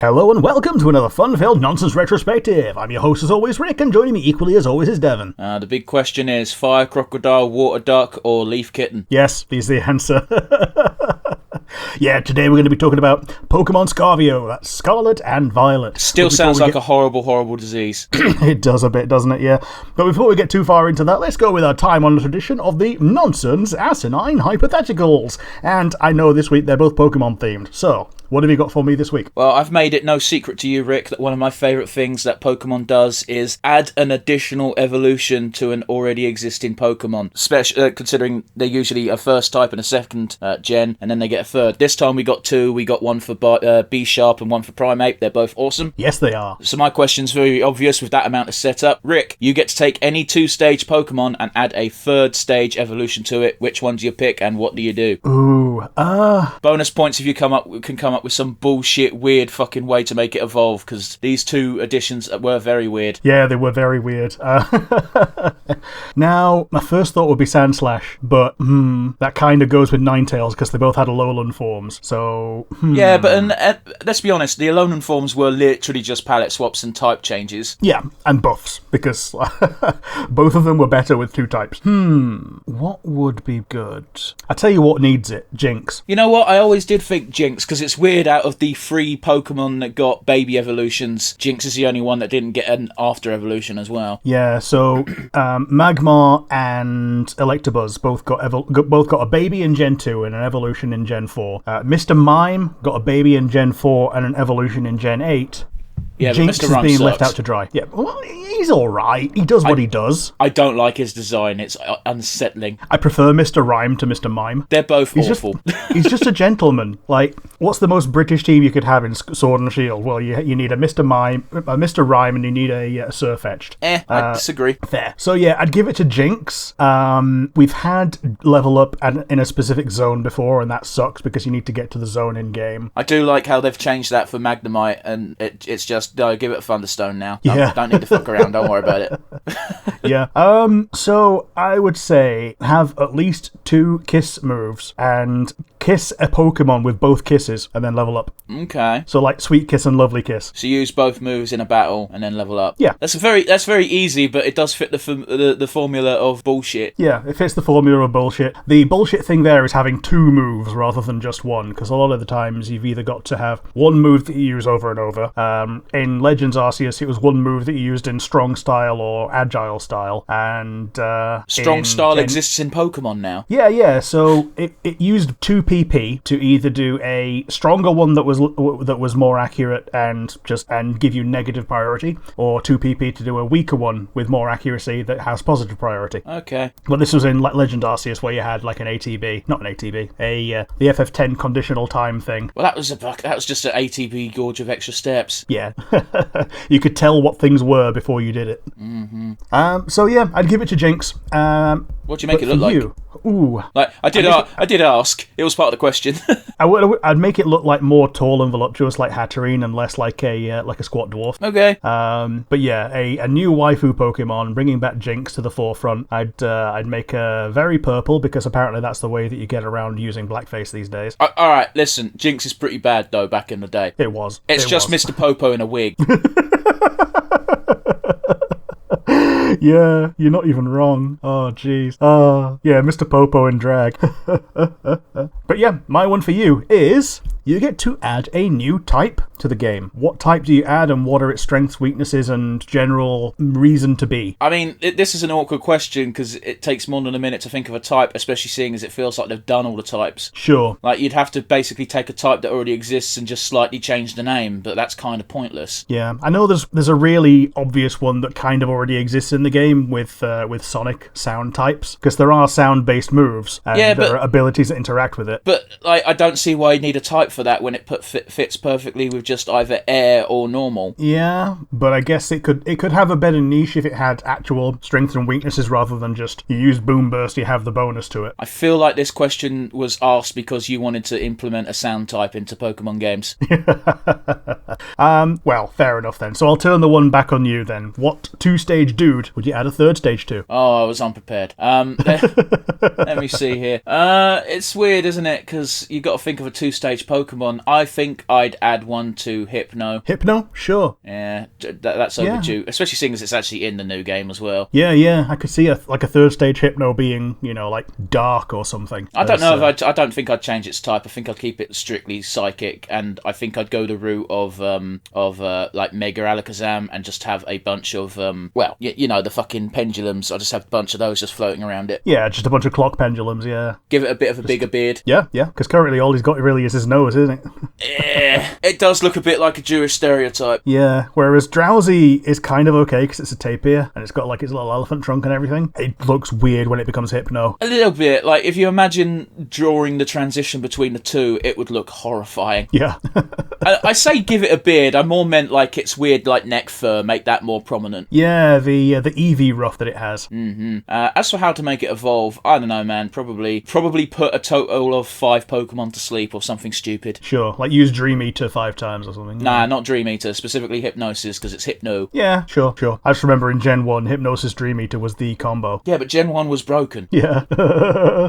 Hello and welcome to another fun-filled nonsense retrospective. I'm your host as always, Rick, and joining me equally as always is Devon. The big question is, fire crocodile, water duck, or leaf kitten? Yes, is the answer. Yeah, today we're going to be talking about Pokemon Scarvio, that's Scarlet and Violet. Still sounds like a horrible, horrible disease. It does a bit, doesn't it? Yeah. But before we get too far into that, let's go with our time-honored tradition of the nonsense asinine hypotheticals. And I know this week they're both Pokemon-themed, so what have you got for me this week? Well, I've made it no secret to you, Rick, that one of my favourite things that Pokemon does is add an additional evolution to an already existing Pokemon, especially considering they're usually a first type and a second gen, and then they get a third. This time we got two. We got one for B-Sharp and one for Primeape. They're both awesome. Yes, they are. So my question's very obvious with that amount of setup. Rick, you get to take any two-stage Pokemon and add a third stage evolution to it. Which one do you pick and what do you do? Ooh, Bonus points if you can come up with some bullshit, weird fucking way to make it evolve, because these two additions were very weird. Yeah, they were very weird. Now, my first thought would be Sandslash, but that kind of goes with Ninetales because they both had Alolan forms, so Yeah, but let's be honest, the Alolan forms were literally just palette swaps and type changes. Yeah, and buffs, because both of them were better with two types. What would be good? I tell you what needs it, Jinx. You know what, I always did think Jinx, because it's weird, out of the 3 Pokemon that got baby evolutions, Jinx is the only one that didn't get an after evolution as well. Yeah, so Magmar and Electabuzz both got a baby in Gen 2 and an evolution in Gen 4. Mr. Mime got a baby in Gen 4 and an evolution in Gen 8. Yeah, Jinx but Mr. is Rhyme being sucks. left out to dry. Yeah, well, he's alright. He does what he does. I don't like his design. It's unsettling. I prefer Mr. Rhyme to Mr. Mime. They're both awful. He's just a gentleman. Like, what's the most British team you could have in Sword and Shield? Well, you need a Mr. Rhyme, and you need a Sirfetch'd. I disagree. Fair. So yeah, I'd give it to Jinx. We've had level up in a specific zone before, and that sucks because you need to get to the zone in game. I do like how they've changed that for Magnemite, and it's just, no, give it a Thunderstone now. Yeah. Don't need to fuck around, don't worry about it. Yeah. So I would say have at least 2 kiss moves and kiss a Pokemon with both kisses and then level up. Okay. So like Sweet Kiss and Lovely Kiss. So use both moves in a battle and then level up. Yeah. That's very easy, but it does fit the formula of bullshit. Yeah, it fits the formula of bullshit. The bullshit thing there is having 2 moves rather than just one, because a lot of the times you've either got to have one move that you use over and over. In Legends Arceus, it was one move that you used in Strong Style or Agile Style, and Strong Style exists in Pokemon now. Yeah. So it used 2 PP to either do a stronger one that was more accurate and give you negative priority, or 2 PP to do a weaker one with more accuracy that has positive priority. Okay. Well, this was in Legend Arceus where you had like the FF10 conditional time thing. Well, that was just an ATB gorge of extra steps. Yeah, you could tell what things were before you did it. So yeah, I'd give it to Jinx. What do you make it look like? Ooh, Like I did ask. It was part of the question. I'd make it look like more tall and voluptuous like Hatterene and less like a squat dwarf. Okay. But yeah, a new waifu Pokemon, bringing back Jinx to the forefront. I'd make her very purple because apparently that's the way that you get around using blackface these days. All right, listen. Jinx is pretty bad though. Back in the day, It was. It's just Mr. Popo in a wig. Yeah, you're not even wrong. Oh, jeez. Yeah, Mr. Popo in drag. But yeah, my one for you is you get to add a new type to the game. What type do you add, and what are its strengths, weaknesses, and general reason to be? I mean, this is an awkward question because it takes more than a minute to think of a type, especially seeing as it feels like they've done all the types. Sure. Like, you'd have to basically take a type that already exists and just slightly change the name, but that's kind of pointless. Yeah, I know there's a really obvious one that kind of already exists in the game with Sonic sound types, because there are sound-based moves, and there are abilities that interact with it. But like, I don't see why you need a type for that when it fits perfectly with just either air or normal. Yeah, but I guess it could have a better niche if it had actual strengths and weaknesses rather than just you use Boom Burst, you have the bonus to it. I feel like this question was asked because you wanted to implement a sound type into Pokemon games. Well, fair enough then. So I'll turn the one back on you then. What 2-stage dude would you add a 3rd stage to? Oh, I was unprepared. Let me see here. It's weird, isn't it? Because you've got to think of a 2-stage Pokemon Pokemon, I think I'd add one to Hypno. Hypno? Sure. Yeah, that's overdue, especially seeing as it's actually in the new game as well. Yeah, I could see a third stage Hypno being, like dark or something. I don't know if I don't think I'd change its type. I think I'd keep it strictly psychic, and I think I'd go the route of like Mega Alakazam and just have a bunch of the fucking pendulums. I'll just have a bunch of those just floating around it. Yeah, just a bunch of clock pendulums. Yeah. Give it a bit of a bigger beard. Yeah, because currently all he's got really is his nose, isn't it? Yeah, it does look a bit like a Jewish stereotype. Yeah, whereas Drowsy is kind of okay because it's a tapir and it's got like its little elephant trunk and everything. It looks weird when it becomes Hypno. A little bit. Like, if you imagine drawing the transition between the two, it would look horrifying. Yeah. I say give it a beard. I more meant like its weird like neck fur, make that more prominent. Yeah, the Eevee ruff that it has. As for how to make it evolve, I don't know, man. Probably put a total of 5 Pokemon to sleep or something stupid. Sure, like use Dream Eater 5 times or something. Nah, not Dream Eater, specifically Hypnosis, because it's Hypno. Yeah, sure. I just remember in Gen 1, Hypnosis Dream Eater was the combo. Yeah, but Gen 1 was broken. Yeah.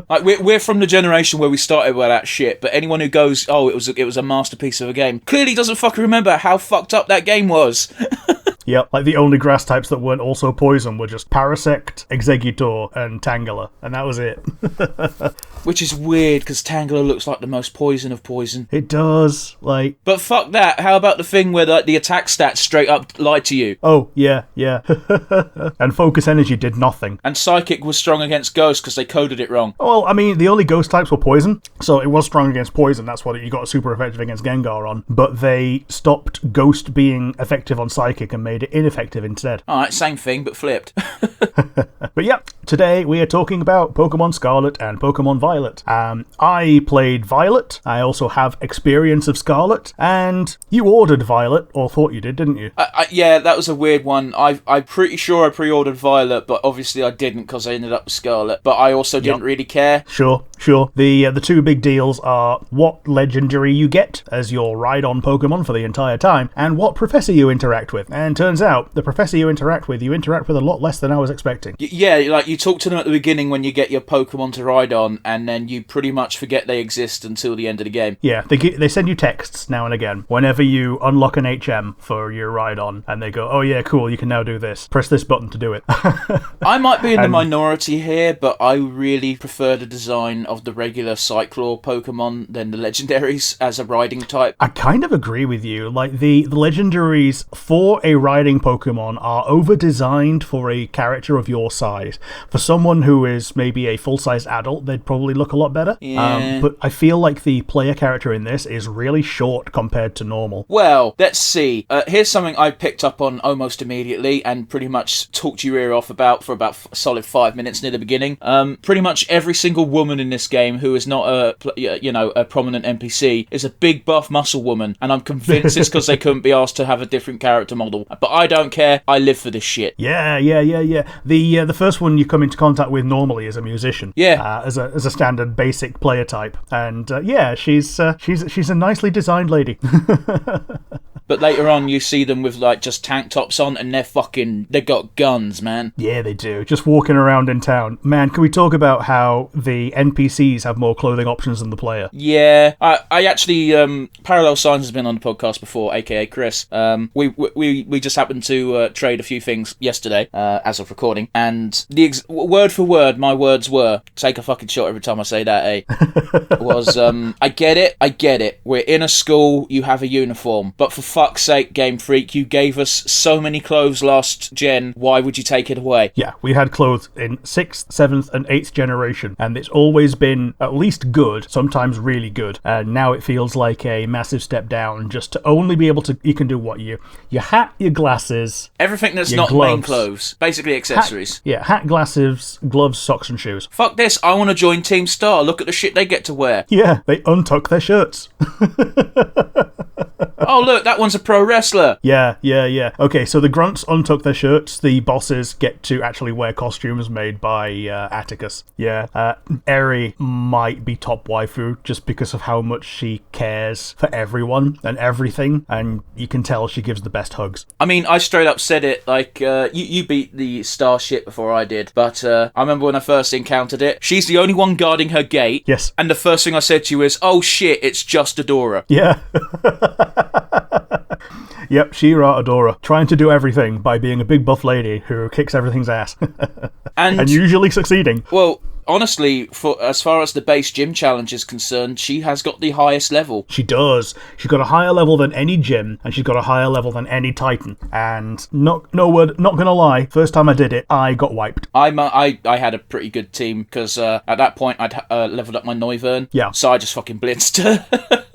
Like, we're from the generation where we started with that shit, but anyone who goes, oh, it was a masterpiece of a game, clearly doesn't fucking remember how fucked up that game was. Yep, like the only grass types that weren't also poison were just Parasect, Exeggutor, and Tangela, and that was it. Which is weird, because Tangela looks like the most poison of poison. It does, like... But fuck that, how about the thing where the attack stats straight up lie to you? Oh, yeah. And Focus Energy did nothing. And Psychic was strong against Ghost, because they coded it wrong. Well, I mean, the only Ghost types were poison, so it was strong against poison, that's what you got super effective against Gengar on, but they stopped Ghost being effective on Psychic and made it ineffective instead. Alright, same thing, but flipped. But yeah, today we are talking about Pokemon Scarlet and Pokemon Violet. I played Violet, I also have experience of Scarlet, and you ordered Violet, or thought you did, didn't you? Yeah, that was a weird one. I'm pretty sure I pre-ordered Violet, but obviously I didn't because I ended up with Scarlet. But I also didn't really care. Sure. The two big deals are what legendary you get as your ride-on Pokemon for the entire time, and what professor you interact with. And turns out, the professor you interact with a lot less than I was expecting. Yeah, like you talk to them at the beginning when you get your Pokemon to ride on, and then you pretty much forget they exist until the end of the game. Yeah, they send you texts now and again whenever you unlock an HM for your ride on, and they go, oh yeah, cool, you can now do this. Press this button to do it. I might be in the minority here, but I really prefer the design of the regular Cyclore Pokemon than the legendaries as a riding type. I kind of agree with you. Like, the legendaries for a riding Pokemon are over-designed for a character of your size. For someone who is maybe a full-size adult, they'd probably look a lot better. Yeah. But I feel like the player character in this is really short compared to normal. Well, let's see. Here's something I picked up on almost immediately and pretty much talked your ear off about for about a solid 5 minutes near the beginning. Pretty much every single woman in this game who is not a prominent NPC is a big buff muscle woman, and I'm convinced it's because they couldn't be asked to have a different character model. But I don't care. I live for this shit. Yeah. The first one you come into contact with normally is a musician. Yeah. As a standard basic player type, and she's a nicely designed lady. But later on, you see them with like just tank tops on, and they got guns, man. Yeah, they do. Just walking around in town. Man, can we talk about how the NPCs have more clothing options than the player? Yeah, I actually Parallel Signs has been on the podcast before, aka Chris. We just happened to trade a few things yesterday, as of recording, and word for word, my words were, take a fucking shot every time I say that, eh? Was I get it. We're in a school, you have a uniform, but for fuck's sake, Game Freak, you gave us so many clothes last gen, why would you take it away? Yeah, we had clothes in 6th, 7th and 8th generation, and it's always been at least good, sometimes really good, and now it feels like a massive step down just to only be able to, you can do what, your hat, your glasses, everything that's your not gloves. main clothes, basically accessories. Hat, glasses, gloves, socks and shoes. Fuck this, I want to join Team Star, look at the shit they get to wear. Yeah, they untuck their shirts. Oh, look, that one's a pro wrestler. Yeah. Okay, so the grunts untuck their shirts. The bosses get to actually wear costumes made by Atticus. Yeah, Eri might be top waifu just because of how much she cares for everyone and everything, and you can tell she gives the best hugs. I mean, I straight up said it, like, you beat the star shit before I did, but I remember when I first encountered it, she's the only one guarding her gate. Yes. And the first thing I said to you is, oh shit, it's just Adora. Yeah. Yep, She-Ra Adora, trying to do everything by being a big buff lady who kicks everything's ass. and usually succeeding. Well, honestly, for as far as the base gym challenge is concerned, she has got the highest level. She does. She's got a higher level than any gym, and she's got a higher level than any Titan. And not gonna lie, first time I did it, I got wiped. I had a pretty good team, because at that point I'd leveled up my Noivern. Yeah. So I just fucking blitzed her.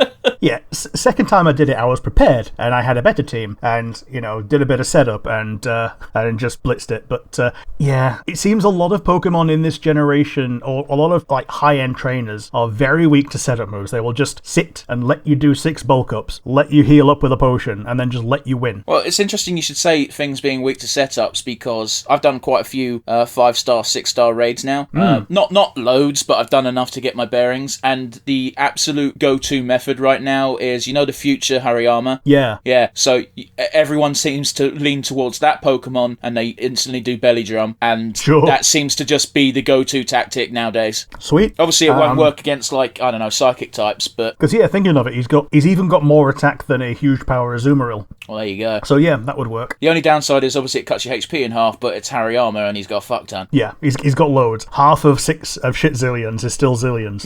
Yeah, second time I did it, I was prepared, and I had a better team, and, did a bit of setup, and just blitzed it. But, yeah, it seems a lot of Pokemon in this generation, or a lot of, high-end trainers, are very weak to setup moves. They will just sit and let you do 6 bulk ups, let you heal up with a potion, and then just let you win. Well, it's interesting you should say things being weak to setups, because I've done quite a few 5-star, 6-star raids now. Not loads, but I've done enough to get my bearings, and the absolute go-to method right now is, the future Hariyama? Yeah, so everyone seems to lean towards that Pokemon, and they instantly do belly drum, and that seems to just be the go-to tactic nowadays. Sweet. Obviously, it won't work against, psychic types, but... Because, thinking of it, he's even got more attack than a huge power Azumarill. Well, there you go. So, yeah, that would work. The only downside is, obviously, it cuts your HP in half, but it's Hariyama, and he's got a fuck ton. Yeah, he's got loads. Half of 6 of shit zillions is still zillions.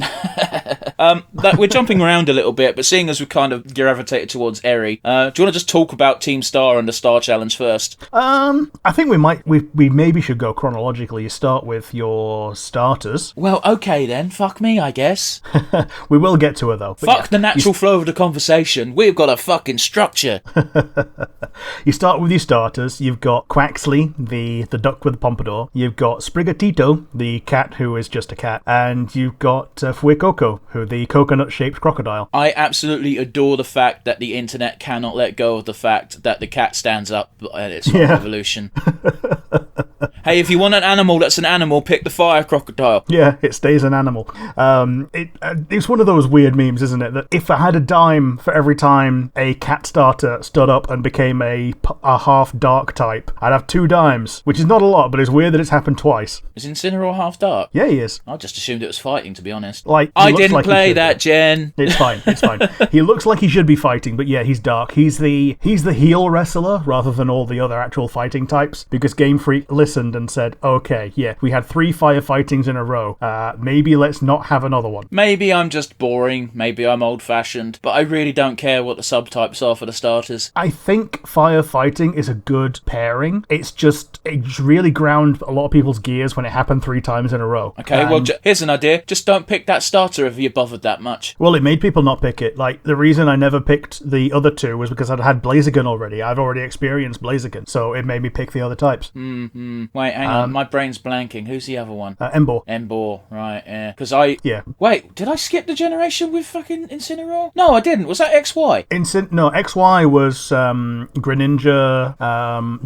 We're jumping around a little bit, but seeing as we've kind of gravitated towards Eri, do you want to just talk about Team Star and the Star Challenge first? I think we maybe should go chronologically. You start with your starters. Well, okay then, fuck me, I guess. We will get to her though. Fuck the natural flow of the conversation. We've got a fucking structure. You start with your starters. You've got Quaxley, the duck with the pompadour. You've got Sprigatito, the cat who is just a cat. And you've got Fuecoco, who the coconut-shaped crocodile. I absolutely adore the fact that the internet cannot let go of the fact that the cat stands up at its evolution. Hey, if you want an animal that's an animal, pick the fire crocodile. Yeah, it stays an animal. It's one of those weird memes, isn't it? That if I had a dime for every time a cat starter stood up and became a half dark type, I'd have 2 dimes, which is not a lot, but it's weird that it's happened twice. Is Incineroar half dark? Yeah, he is. I just assumed it was fighting, to be honest. I didn't play that, Jen. It's fine. He looks like he should be fighting, but yeah, he's dark. He's the heel wrestler rather than all the other actual fighting types, because Game Freak listened and said, okay, yeah, we had 3 firefightings in a row. Maybe let's not have another one. Maybe I'm just boring. Maybe I'm old-fashioned. But I really don't care what the subtypes are for the starters. I think firefighting is a good pairing. It really ground a lot of people's gears when it happened 3 times in a row. Okay, well, here's an idea. Just don't pick that starter if you're bothered that much. Well, it made people not pick it. The reason I never picked the other 2 was because I'd had Blaziken already. I'd already experienced Blaziken, so it made me pick the other types. Wait, hang on. My brain's blanking. Who's the other one? Emboar. Emboar, right, yeah. Because Yeah. Wait, did I skip the generation with fucking Incineroar? No, I didn't. Was that XY? No, XY was Greninja,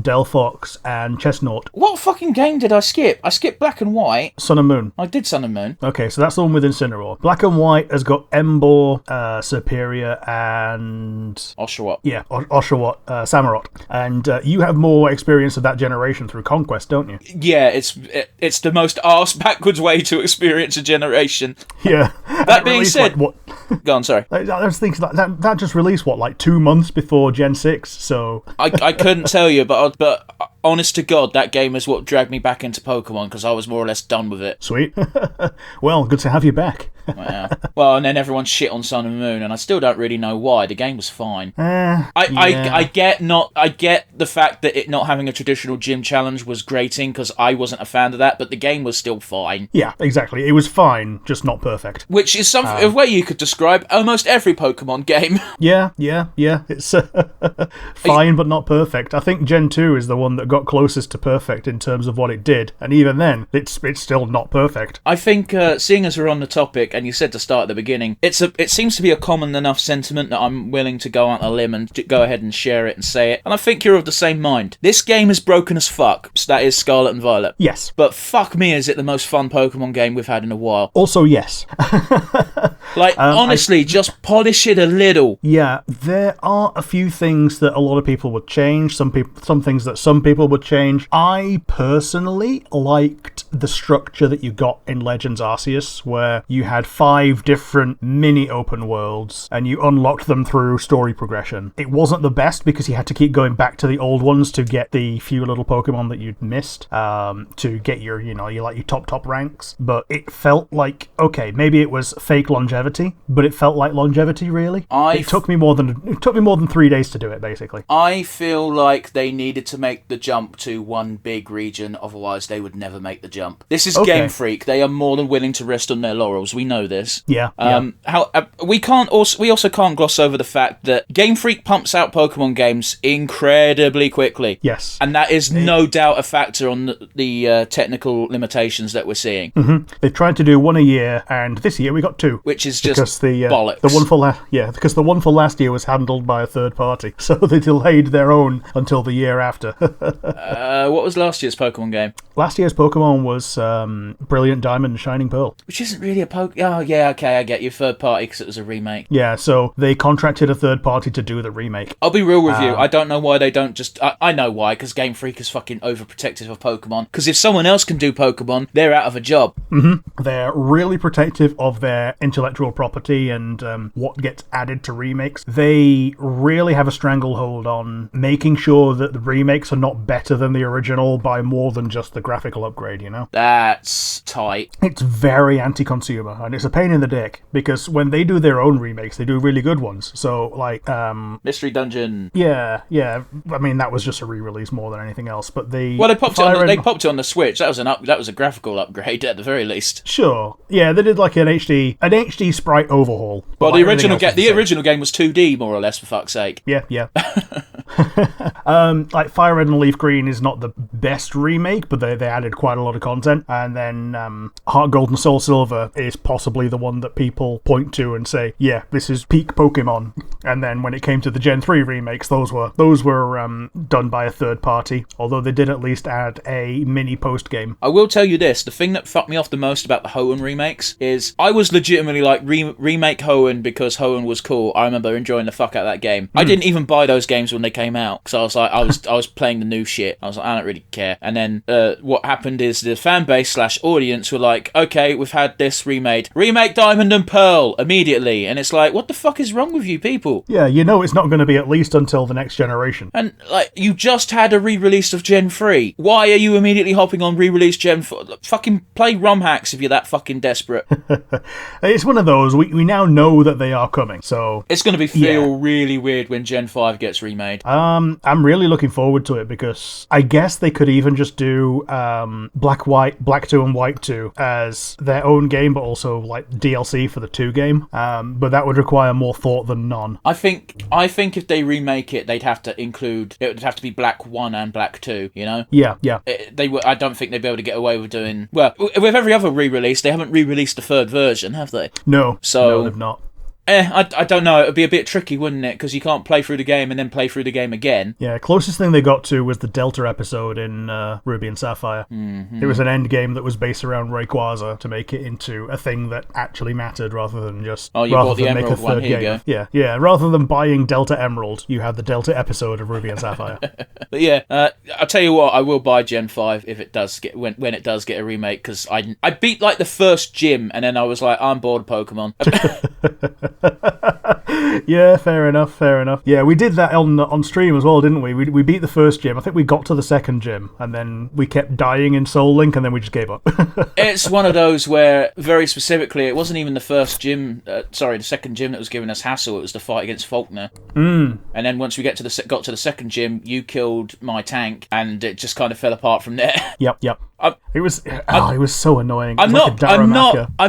Delphox, and Chestnut. What fucking game did I skip? I skipped Black and White. Sun and Moon. I did Sun and Moon. Okay, so that's the one with Incineroar. Black and White has got Emboar, Serperior, and... Oshawott. Yeah, Oshawott, Samurott. And you have more experience of that generation through Conquest, don't you? Yeah, it's the most arse-backwards way to experience a generation. Yeah. That being said... what? Go on, sorry. I was thinking that just released, 2 months before Gen 6, so... I couldn't tell you, but honest to God, that game is what dragged me back into Pokemon, because I was more or less done with it. Sweet. Well, good to have you back. Wow. Well, and then everyone shit on Sun and Moon, and I still don't really know why. The game was fine. I get the fact that it not having a traditional gym challenge was grating, because I wasn't a fan of that, but the game was still fine. Yeah, exactly. It was fine, just not perfect. Which is something a way you could describe almost every Pokemon game. Yeah. It's fine, but not perfect. I think Gen 2 is the one that got closest to perfect in terms of what it did, and even then, it's still not perfect. I think, seeing as we're on the topic, and you said to start at the beginning, it seems to be a common enough sentiment that I'm willing to go out on a limb and go ahead and share it and say it. And I think you're of the same mind. This game is broken as fuck. So that is Scarlet and Violet. Yes. But fuck me, is it the most fun Pokemon game we've had in a while. Also, yes. Like, honestly, just polish it a little. Yeah, there are a few things that a lot of people would change, some things that some people would change. I personally liked the structure that you got in Legends Arceus, where you had 5 different mini open worlds, and you unlocked them through story progression. It wasn't the best, because you had to keep going back to the old ones to get the few little Pokemon that you'd missed, to get your top ranks. But it felt like, okay, maybe it was fake longevity, but it felt like longevity, really. It took me more than 3 days to do it, basically. I feel like they needed to make the jump to one big region, otherwise they would never make the jump. This is Game Freak. They are more than willing to rest on their laurels. We know this. Yeah. We also can't gloss over the fact that Game Freak pumps out Pokemon games incredibly quickly. Yes. And that is no doubt a factor on the technical limitations that we're seeing. Mm-hmm. They've tried to do 1 a year, and this year we got 2. Which is just bollocks. Because the one for last year was handled by a third party, so they delayed their own until the year after. What was last year's Pokemon game? Last year's Pokemon was Brilliant Diamond and Shining Pearl. Which isn't really a Pokemon. Oh, yeah, okay, I get you. Third party because it was a remake. Yeah, so they contracted a third party to do the remake. I'll be real with you. I don't know why they don't just... I know why, because Game Freak is fucking overprotective of Pokemon. Because if someone else can do Pokemon, they're out of a job. Mm-hmm. They're really protective of their intellectual property and what gets added to remakes. They really have a stranglehold on making sure that the remakes are not better than the original by more than just the graphical upgrade, you know? That's tight. It's very anti-consumer, and it's a pain in the dick, because when they do their own remakes, they do really good ones. So, like... Mystery Dungeon. Yeah. I mean, that was just a re-release more than anything else, but they popped it on the Switch. That was a graphical upgrade at the very least. Sure. Yeah, they did like an HD sprite overhaul. Well, the original game was 2D, more or less, for fuck's sake. Yeah. Like Fire Red and Leaf Green is not the best remake, but they added quite a lot of content. And then Heart Gold and Soul Silver is possibly the one that people point to and say, yeah, this is peak Pokemon. And then when it came to the Gen 3 remakes, those were done by a third party, although they did at least add a mini post game. I will tell you this, the thing that fucked me off the most about the Hoenn remakes is I was legitimately like, remake Hoenn because Hoenn was cool. I remember enjoying the fuck out of that game. I didn't even buy those games when they came out, because I was like, I was playing the new shit. I was like, I don't really care. And then what happened is the fan base / audience were like, okay, we've had this remade. Remake Diamond and Pearl immediately. And it's like, what the fuck is wrong with you people? Yeah, you know it's not going to be at least until the next generation. And like, you just had a re-release of Gen 3. Why are you immediately hopping on re-release Gen 4? Fucking play ROM hacks if you're that fucking desperate. It's one of those, we now know that they are coming, so... It's going to feel really weird when Gen 5 gets remade. I'm really looking forward to it, because I guess they could even just do Black 2 and White 2 as their own game, but also like DLC for the 2 game. But that would require more thought than none. I think if they remake it, they'd have to include... It would have to be Black 1 and Black 2, you know? Yeah. I don't think they'd be able to get away with doing... Well, with every other re-release, they haven't re-released the third version, have they? No, they've not. I don't know. It would be a bit tricky, wouldn't it? Because you can't play through the game and then play through the game again. Yeah, closest thing they got to was the Delta episode in Ruby and Sapphire. Mm-hmm. It was an end game that was based around Rayquaza to make it into a thing that actually mattered rather than just... Oh, you bought the Emerald one, here you go. Yeah. Rather than buying Delta Emerald, you had the Delta episode of Ruby and Sapphire. But yeah, I'll tell you what, I will buy Gen 5 if it does get... When it does get a remake, because I beat like the first gym and then I was like, I'm bored of Pokemon. Yeah, fair enough. Yeah, we did that on stream as well, didn't we? We beat the first gym. I think we got to the second gym, and then we kept dying in Soul Link, and then we just gave up. It's one of those where, very specifically, it wasn't even the first gym, the second gym that was giving us hassle. It was the fight against Faulkner. And then once we got to the second gym, you killed my tank, and it just kind of fell apart from there. Yep. It was so annoying. I'm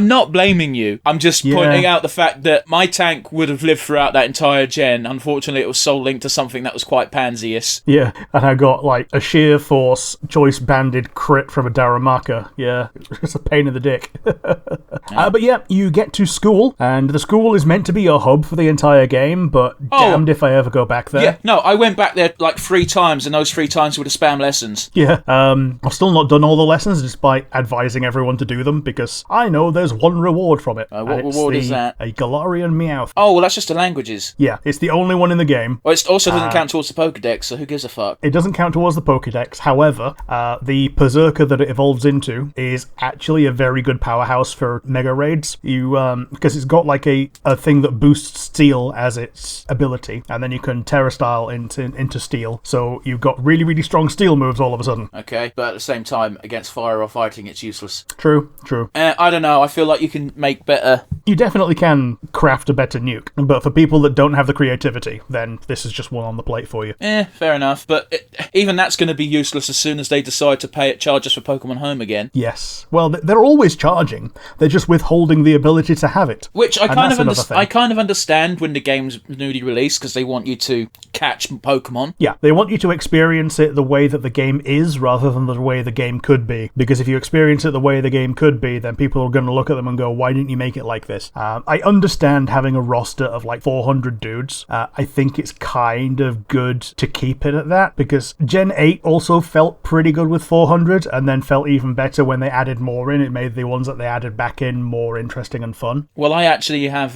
not blaming you. I'm just pointing out the fact that my tank would have lived lived throughout that entire gen. Unfortunately, it was soul linked to something that was quite pansiest. Yeah, and I got like a sheer force choice banded crit from a Daramaka. Yeah, it's a pain in the dick. But yeah, you get to school, and the school is meant to be a hub for the entire game, but damned if I ever go back there. Yeah, no, I went back there like 3 times, and those 3 times were the spam lessons. Yeah, I've still not done all the lessons, despite advising everyone to do them, because I know there's one reward from it. What reward is that? A Galarian Meowth. Oh, well, that's just the languages. Yeah, it's the only one in the game. Well, it also doesn't count towards the Pokedex, so who gives a fuck? It doesn't count towards the Pokedex. However, the Berserker that it evolves into is actually a very good powerhouse for Mega Raids. You, because it's got like a thing that boosts Steel as its ability, and then you can Terra Style into Steel. So you've got really, really strong Steel moves all of a sudden. Okay, but at the same time, against fire or fighting, it's useless. True. I don't know. I feel like you can make better. You definitely can craft a better nuke, but for people that don't have the creativity, then this is just one on the plate for you. Fair enough. But even that's going to be useless as soon as they decide to charge us for Pokemon Home again. Yes. Well, they're always charging. They're just withholding the ability to have it. Which I kind of understand when the game's newly released, because they want you to catch Pokemon. Yeah, they want you to experience it the way that the game is, rather than the way the game could be. Because if you experience it the way the game could be, then people are going to look at them and go, why didn't you make it like this? I understand having a roster of like 400 dudes. I think it's kind of good to keep it at that, because Gen 8 also felt pretty good with 400, and then felt even better when they added more in. It made the ones that they added back in more interesting and fun. Well, I actually have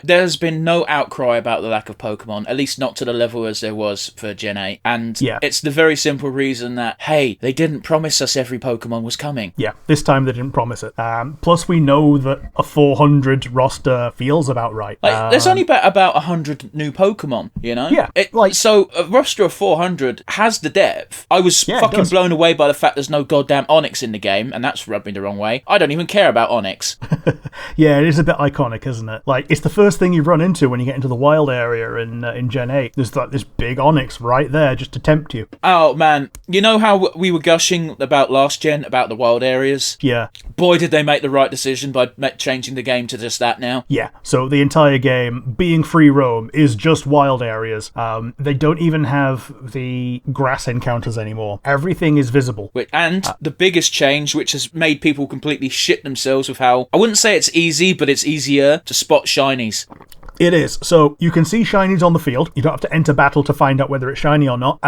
there's been no outcry about the lack of Pokemon, at least not to the level as there was for Gen 8. And it's the very simple reason that, hey, they didn't promise us every Pokemon was coming. Yeah, this time they didn't promise it. Plus, we know that a 400 roster feels about right. There's only about 100 new Pokemon, you know? Yeah. So a roster of 400 has the depth. I was fucking blown away by the fact there's no goddamn Onix in the game, and that's rubbed me the wrong way. I don't even care about Onix. Yeah, it is a bit iconic, isn't it? Like, it's the first thing you run into when you get into the wild area in Gen 8. There's like this big Onix right there just to tempt you. Oh, man. You know how we were gushing about last gen, about the wild areas? Yeah. Boy, did they make the right decision by changing the game to just that now. Yeah, so the entire game, being free roam, is just wild areas. They don't even have the grass encounters anymore. Everything is visible. And the biggest change, which has made people completely shit themselves with how, I wouldn't say it's easy, but it's easier to spot shinies. It is. So you can see shinies on the field. You don't have to enter battle to find out whether it's shiny or not.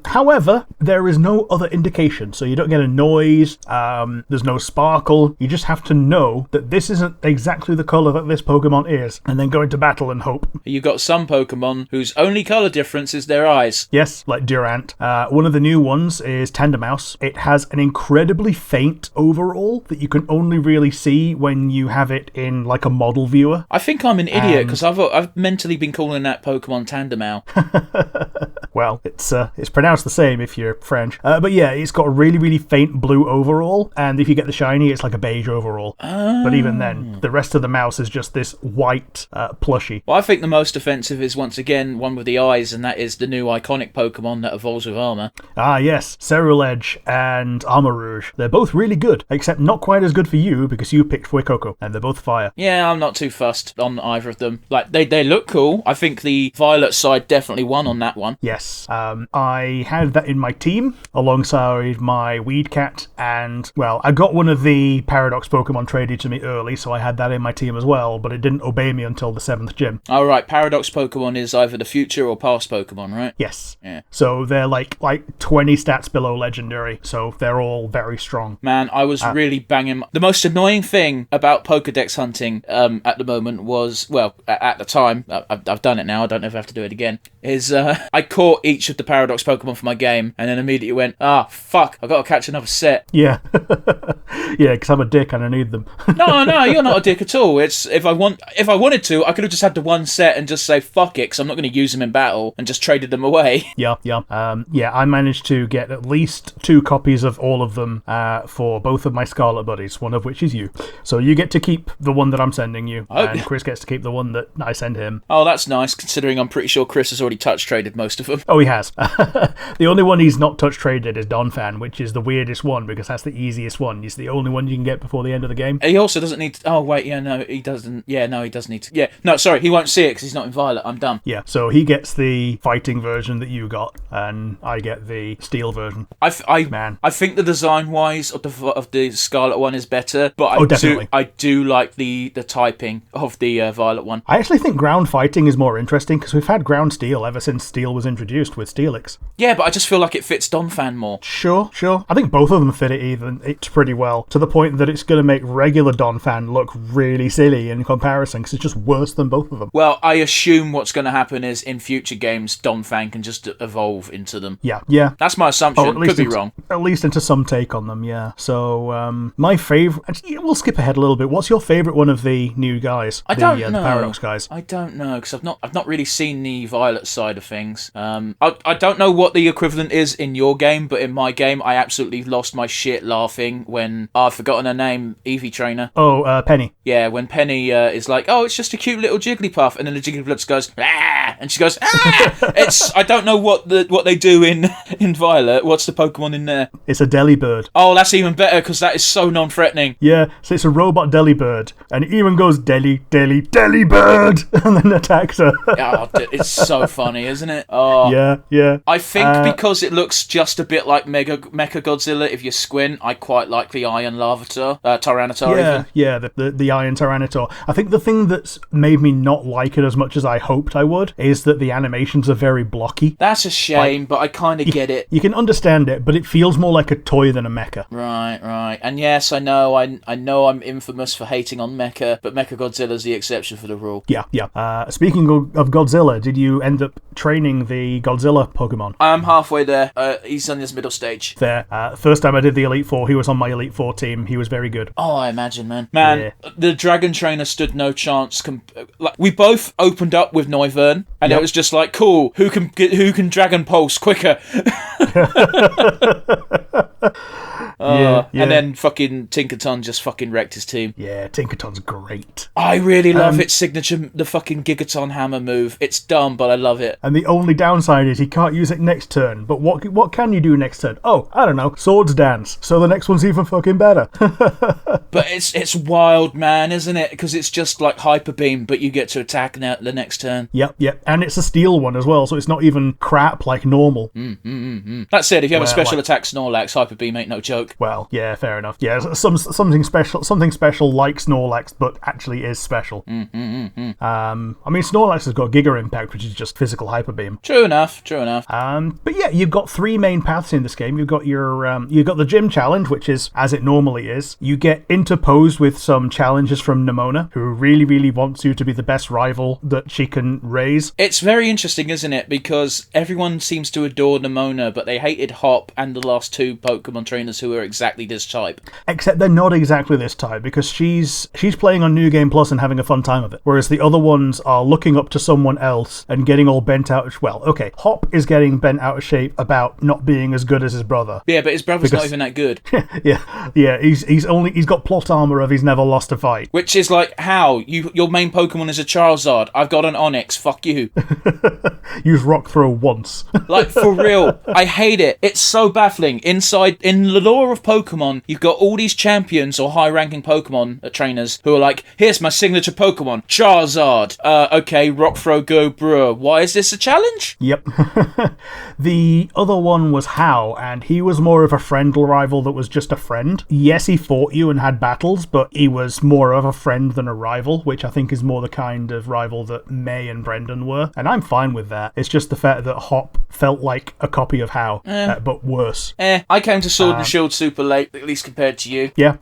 However, there is no other indication. So you don't get a noise. There's no sparkle. You just have to know that this isn't exactly the colour that this Pokemon is, and then go into battle and hope. You've got some Pokemon whose only colour difference is their eyes. Yes, like Durant. One of the new ones is Tandemaus. It has an incredibly faint overall that you can only really see when you have it in like a model viewer. I think I'm an idiot because I've mentally been calling that Pokemon Tandemau. Well, it's pronounced the same if you're French. But yeah, it's got a really, really faint blue overall, and if you get the shiny, it's like a beige overall. But even then, the rest of the mouse is just this white plushie. Well, I think the most offensive is, once again, one with the eyes, and that is the new iconic Pokemon that evolves with armor. Ah, yes, Ceruledge and Armarouge. They're both really good, except not quite as good for you because you picked Fuecoco, and they're both fire. Yeah, I'm not too fussed on either of them. Like, they look cool. I think the Violet side definitely won on that one. Yes. I had that in my team alongside my Weedcat, and, well, I got one of the Paradox Pokemon traded to me early, so I had that in my team as well, but it didn't obey me until the 7th gym. Oh, right. Paradox Pokemon is either the future or past Pokemon, right? Yes. Yeah. So they're like 20 stats below Legendary, so they're all very strong. Man, I was really banging... The most annoying thing about Pokedex hunting at the moment was, well, at the time, I've done it now, I don't know if I have to do it again, is I caught each of the Paradox Pokemon for my game, and then immediately went, fuck, I've got to catch another set. Yeah. Yeah, because I'm a dick and I need them. No, you're not a dick at all. It's if I wanted to, I could have just had the one set and just say fuck it, because I'm not going to use them in battle, and just traded them away. Yeah. I managed to get at least 2 copies of all of them for both of my Scarlet buddies, one of which is you. So you get to keep the one that I'm sending you, and Chris gets to keep the one that I send him. Oh, that's nice, considering I'm pretty sure Chris has already touch traded most of them. Oh, he has. The only one he's not touch traded is Donphan, which is the weirdest one because that's the easiest one. It's the only one you can get before the end of the game. He also doesn't need to... Oh, wait, yeah, no, he doesn't. Yeah, no, he does need to... Yeah, no, sorry, he won't see it because he's not in Violet. I'm dumb. Yeah, so he gets the fighting version that you got, and I get the steel version. I think the design-wise of the Scarlet one is better, but I do like the typing of the Violet one. I actually think ground fighting is more interesting because we've had ground steel ever since steel was introduced with Steelix. Yeah, but I just feel like it fits Donphan more. Sure. I think both of them fit it pretty well, to the point that it's going to make regular Donphan look really silly in comparison because it's just worse than both of them. Well, I assume what's going to happen is in future games, Donphan can just evolve into them. Yeah. That's my assumption. Could be wrong. At least into some take on them, yeah. So, my favourite... Actually, we'll skip ahead a little bit. What's your favourite one of the new guys? I don't know. The Paradox guys. I don't know, because I've not really seen the Violet side of things. I don't know what the equivalent is in your game, but in my game, I absolutely lost my shit laughing when... I've forgotten her name, Eevee Trainer. Oh, Penny. Yeah, when Penny is like, oh, it's just a cute little Jigglypuff, and then the Jigglypuff goes, ah! And she goes, ah! I don't know what they do in Violet. What's the Pokemon in there? It's a Delibird. Oh, that's even better, because that is so non-threatening. Yeah, so it's a robot Delibird, and it even goes Delibird, and then attacks her. Oh, it's so funny, isn't it? Oh. Yeah. I think because it looks just a bit like Mecha Godzilla, if you squint, I quite like the Iron Tyranitar. Yeah, the Iron Tyranitar. I think the thing that's made me not like it as much as I hoped I would is that the animations are very blocky. That's a shame, but I kind of get it. You can understand it, but it feels more like a toy than a mecha. Right. And yes, I know I'm infamous for hating on Mecha, but Mecha Godzilla's the exception for the rule. Yeah. Speaking of Godzilla, did you end up training the Godzilla Pokemon? I'm halfway there. He's on his middle stage. There. First time I did the Elite Four, he was on my Elite Four team. He was very good. Oh, I imagine, man. Yeah. The Dragon Trainer stood no chance. We both opened up with Noivern, and it was just like, cool. Who can Dragon Pulse quicker? And then fucking Tinkerton just fucking wrecked his team. Yeah, Tinkerton's great. I really love its signature, the fucking Gigaton Hammer move. It's dumb, but I love it. And the only downside is he can't use it next turn. But what can you do next turn? Oh, I don't know. Swords Dance. So the next one's even fucking better. But it's wild, man, isn't it? Because it's just like Hyper Beam, but you get to attack the next turn. Yep. And it's a steel one as well, so it's not even crap like normal. That said, if you have a special attack Snorlax, Hyper Beam ain't no joke. Well, yeah, fair enough. Yeah, something special like Snorlax, but actually is special. I mean, Snorlax has got Giga Impact, which is just physical Hyper Beam. True enough. But yeah, you've got three main paths in this game. You've got you've got the Gym Challenge, which is as it normally is. You get interposed with some challenges from Nemona, who really, really wants you to be the best rival that she can raise. It's very interesting, isn't it? Because everyone seems to adore Nemona, but they hated Hop and the last two Pokemon trainers who are exactly this type. Except they're not exactly this type, because she's playing on New Game Plus and having a fun time of it, whereas the other ones are looking up to someone else and getting all bent out. Well, okay, Hop is getting bent out of shape about not being as good as his brother. Yeah, but his brother's not even that good. yeah. He's got plot armor of he's never lost a fight. Which is like, how? Your main Pokemon is a Charizard. I've got an Onix. Fuck you. Use Rock Throw once. Like, for real. I hate it. It's so baffling. In the lore of Pokemon, you've got all these champions or high-ranking Pokemon trainers who are like, here's my signature Pokemon, Charizard. Okay, Rock Throw, go, bruh. Why is this a challenge? Yep. The other one was How, and he was more of a friendly rival that was just a friend. Yes, he fought you and had battles, but he was more of a friend than a rival, which I think is more the kind of rival that May and Brendan were. And I'm fine with that. It's just the fact that Hop felt like a copy of How, but worse. I came to Sword and Shield super late, at least compared to you. Yeah.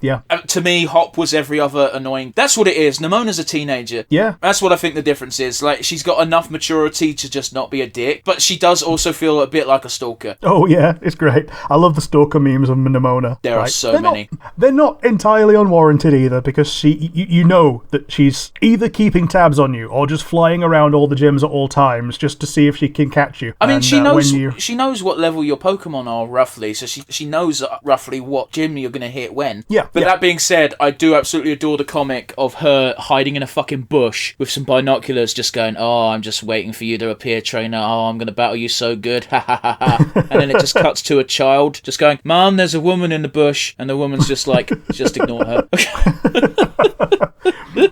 To me, Hop was every other annoying... That's what it is. Nemona's a teenager. Yeah. That's what I think the difference is. Like, she's got enough maturity to just not be a dick, but she does also feel a bit like a stalker. Oh, yeah, it's great. I love the stalker memes of Nemona. There are so many. They're not entirely unwarranted either, because you know that she's either keeping tabs on you or just flying around all the gyms at all times just to see if she can catch you. I mean, she knows what level your Pokemon are roughly, so she knows roughly roughly what gym you're going to hit when. Yeah. But that being said, I do absolutely adore the comic of her hiding in a fucking bush with some binoculars just going, oh, I'm just waiting for you to appear, trainer. Oh, I'm going to battle you so good. Ha ha ha ha. And then it just cuts to a child just going, Mum, there's a woman in the bush. And the woman's just like, just ignore her.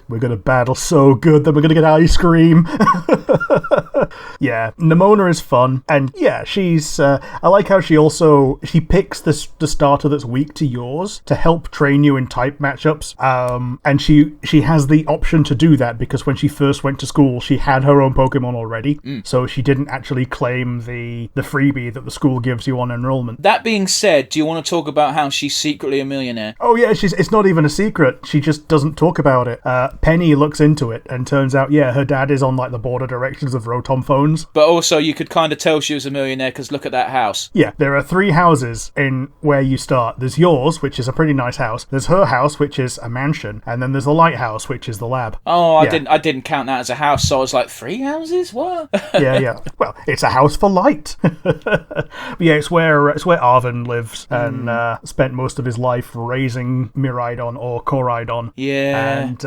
We're going to battle so good that we're going to get ice cream. Yeah, Nimona is fun. And yeah, she's... I like how she picks the starter that's weak to yours to help train you in type matchups. And she has the option to do that because when she first went to school, she had her own Pokemon already. So she didn't actually claim the freebie that the school gives you on enrollment. That being said, do you want to talk about how she's secretly a millionaire? Oh yeah, it's not even a secret. She just doesn't talk about it. Penny looks into it and turns out, yeah, her dad is on like the board of directors of Rotom phones. But also you could kind of tell she was a millionaire because look at that house. Yeah, there are 3 houses in where you start. There's yours, which is a pretty nice house. There's her house, which is a mansion, and then there's the lighthouse, which is the lab. Oh, I didn't count that as a house, so I was like, 3 houses? What? Yeah. Well, it's a house for light. But yeah, it's where Arvin lives and spent most of his life raising Miraidon or Koraidon. Yeah. And